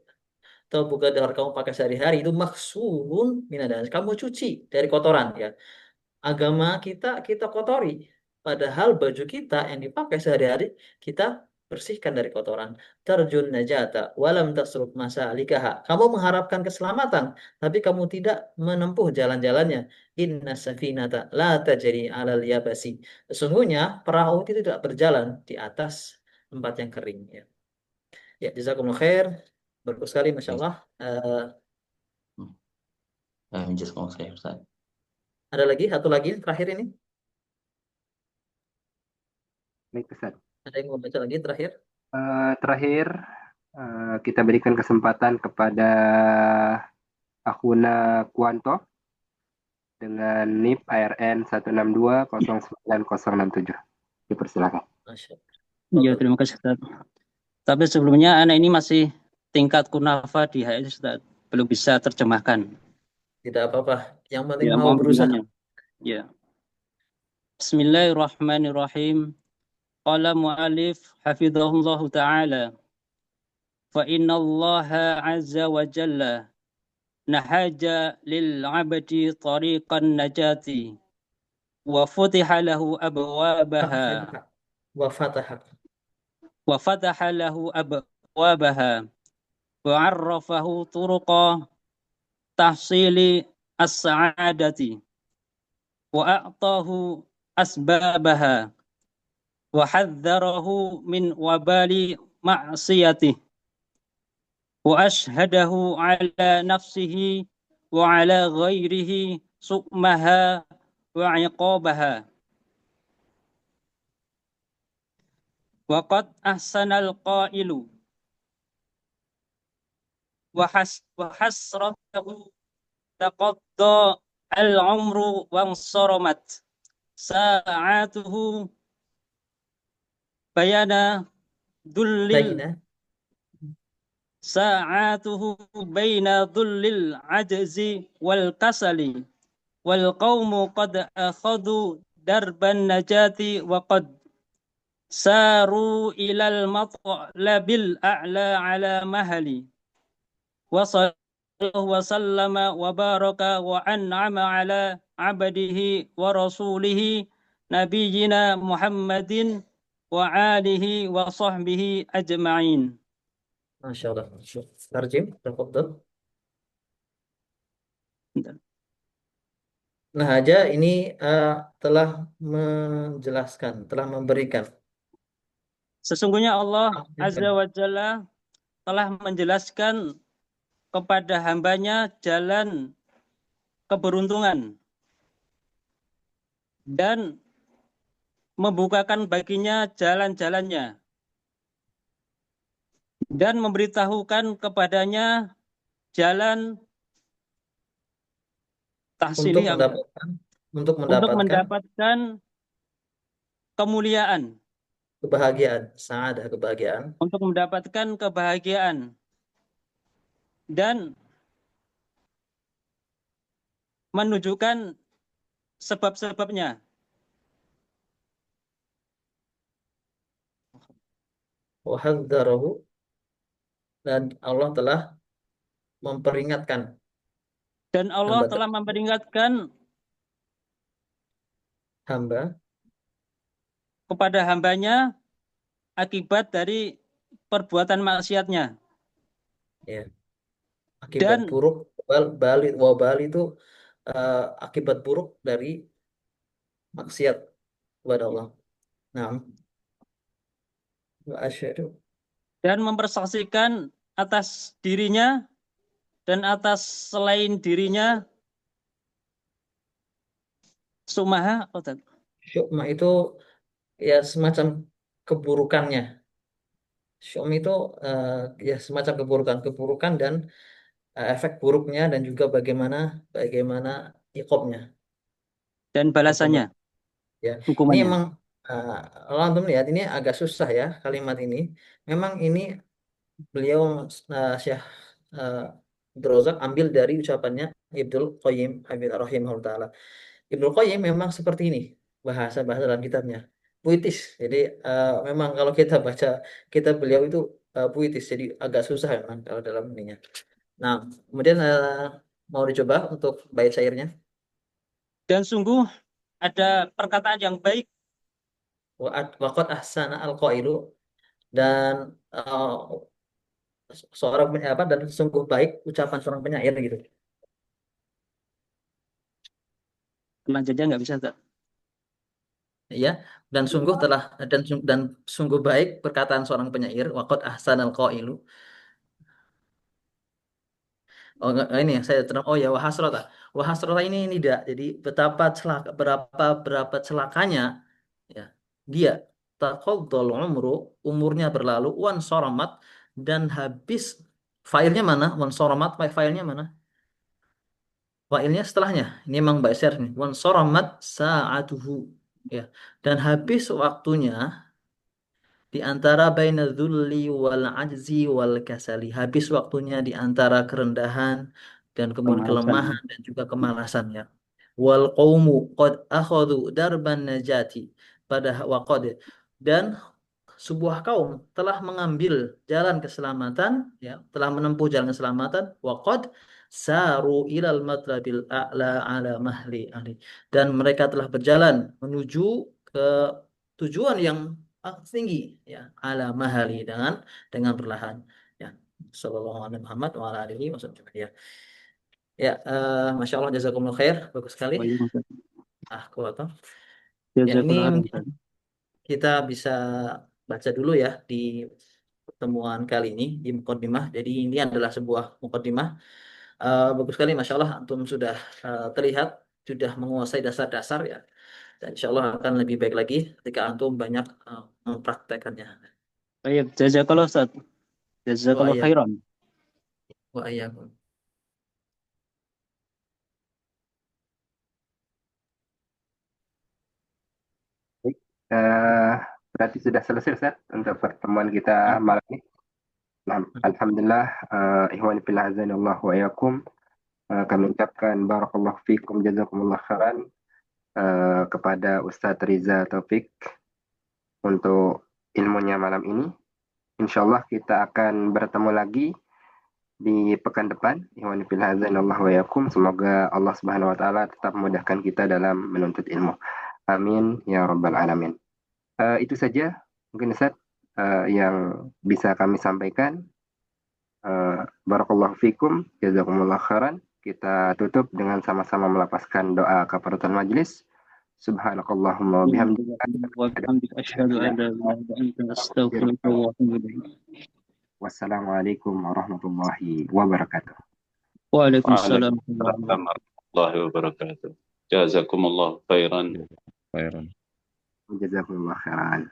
atau bukan dahar kamu pakai sehari-hari itu maghsulun minad danasi. Kamu cuci dari kotoran, ya. Agama kita kotori, padahal baju kita yang dipakai sehari-hari kita bersihkan dari kotoran. Tarjun najata walam tasruk masalikaha, kamu mengharapkan keselamatan tapi kamu tidak menempuh jalan-jalannya. Inna safinata la tajri alal yabasi, sesungguhnya perahu itu tidak berjalan di atas tempat yang kering, ya. Ya, jazakumullah khair, bagus sekali, masya Allah. Jazakumullah khair, Ustaz. Ada lagi satu lagi terakhir ini, Baik, Ustaz. ada yang mau baca lagi terakhir? Terakhir, kita berikan kesempatan kepada Akhuna Kuanto dengan NIP ARN 162096067. Dipersilakan. Masya Ya, Allah. terima kasih Ustaz. Tapi sebelumnya anak ini masih tingkat kunafa di HS Ustaz, belum bisa terjemahkan. Tidak apa-apa, yang penting Ya, mau mohon berusaha. bimbingannya. Ya. Bismillahirrahmanirrahim. Qala mu'alif hafidhahullahu ta'ala. Fa inna Allah azza wa jalla nahaja lil 'abdi tariqan najati wa futiha lahu abwabaha Wa wa 'arrafahu turuqa tahsili as-sa'adati wa a'tahu asbabaha wa hadzarahu min wabali ma'siyatihi wa ashhadahu ala nafsihi wa ala ghairihi su'maha wa iqabaha wa qad ahsanal qailu wa hasratahu taqadda al-umru wa saramat sa'atuhu bayana dhullil Baina. sa'atuhu baina dhullil ajzi wal kasali wal qaumu qad akhadhu darban najati wa qad saru ilal matlabil a'la ala mahali wa sallallahu wa sallama wa baraka wa an'ama ala abdihi wa rasulihi nabiyyina Muhammadin wa alihi wa sahbihi ajma'in. Masya Allah. Tarjim, tafadhal. Nah, aja ini telah menjelaskan, telah memberikan. Sesungguhnya Allah Azza wa Jalla telah menjelaskan kepada hambanya jalan keberuntungan dan membukakan baginya jalan-jalannya dan memberitahukan kepadanya jalan tahsili untuk untuk mendapatkan mendapatkan kemuliaan, kebahagiaan, sa'adah, kebahagiaan, untuk mendapatkan kebahagiaan dan menunjukkan sebab-sebabnya. wa hadzarahu, dan Allah telah memperingatkan Dan Allah telah memperingatkan hamba kepada hambanya akibat dari perbuatan maksiatnya. Ya. Akibat buruk, wabal itu akibat buruk dari maksiat kepada Allah. Nah, wa asyhadu, dan mempersaksikan atas dirinya dan atas selain dirinya sumaha syu'ma itu ya semacam keburukannya. Syu'ma itu ya semacam keburukan dan efek buruknya dan juga bagaimana iqobnya, dan hukuman. balasannya, Ya, ini hukumannya. emang kalau antum lihat ini agak susah ya kalimat ini. Memang ini beliau Syekh Abdul Razak ambil dari ucapannya Ibnul Qayyim rahimahullah taala. Ibnul Qayyim memang seperti ini bahasa dalam kitabnya, puitis. Jadi memang kalau kita baca kitab beliau itu puitis, jadi agak susah memang kalau dalam ininya. Nah, kemudian mau dicoba untuk bait syairnya. Dan sungguh ada perkataan yang baik Waqad ahsana al-qailu, dan seorang apa, dan sungguh baik ucapan seorang penyair gitu. Lanjutnya nggak bisa tak? Ya, dan sungguh telah dan sungguh baik perkataan seorang penyair, waqad ahsanal qailu. Oh, ini yang saya terang. Oh ya, wahasrota. Wahasrota ini tidak. Jadi betapa celaka, berapa celakanya ya. Dia taqaddal umurnya berlalu, wan soromat, dan habis. Failnya mana? Wan soromat, failnya mana? Failnya setelahnya. Ini memang ba'syar nih. Wan soromat sa'atuhu, ya. Dan habis waktunya di antara baina dzulli wal ajzi wal kasali, habis waktunya di antara kerendahan dan kemudian kelemahan dan juga kemalasannya. Wal qaumu qad akhadhu darban najati, pada waqad, dan sebuah kaum telah mengambil jalan keselamatan, ya, telah menempuh jalan keselamatan, waqad saru ilal matlabil a'la ala mahli ahli, dan mereka telah berjalan menuju ke tujuan yang tinggi, ya, ala mahali, dengan perlahan, ya. Sallallahu alaihi Muhammad wa ala alihi wasallam, ya. Ya, Masya Allah, jazakumullah khair, bagus sekali. Kuat. Ya, ini mungkin kita bisa baca dulu ya di pertemuan kali ini di mukaddimah. Jadi ini adalah sebuah mukaddimah. Bagus sekali, Masya Allah, antum sudah terlihat sudah menguasai dasar-dasar, ya. Dan insya Allah akan lebih baik lagi ketika antum banyak mempraktekannya. Baik, jazakallah Ustaz. Jazakallah khairan. Wa iyyakum. Baik, Berarti sudah selesai Ustaz untuk pertemuan kita malam ini. Nah, alhamdulillah, ikhwani fillah azanillah wa iyyakum. Kami ucapkan barakallahu fikum jazakumullah khairan kepada Ustadz Riza Taufik untuk ilmunya malam ini. Insyaallah kita akan bertemu lagi di pekan depan. Ikhwani fillah azanillah wa iyyakum. Semoga Allah Subhanahu wa taala tetap memudahkan kita dalam menuntut ilmu. Amin ya rabbal alamin. Itu saja mungkin Ustaz yang bisa kami sampaikan. Barakallahu fikum jazakumullah khairan. Kita tutup dengan sama-sama melapaskan doa kafaratul majlis. Subhanakallahumma wa bihamdika asyhadu an la ilaha illa anta astaghfiruka wa atubu ilaik. Wassalamualaikum warahmatullahi wabarakatuh. Waalaikumsalam warahmatullahi wabarakatuh. Jazakumullah khairan. Jazakumullah khairan.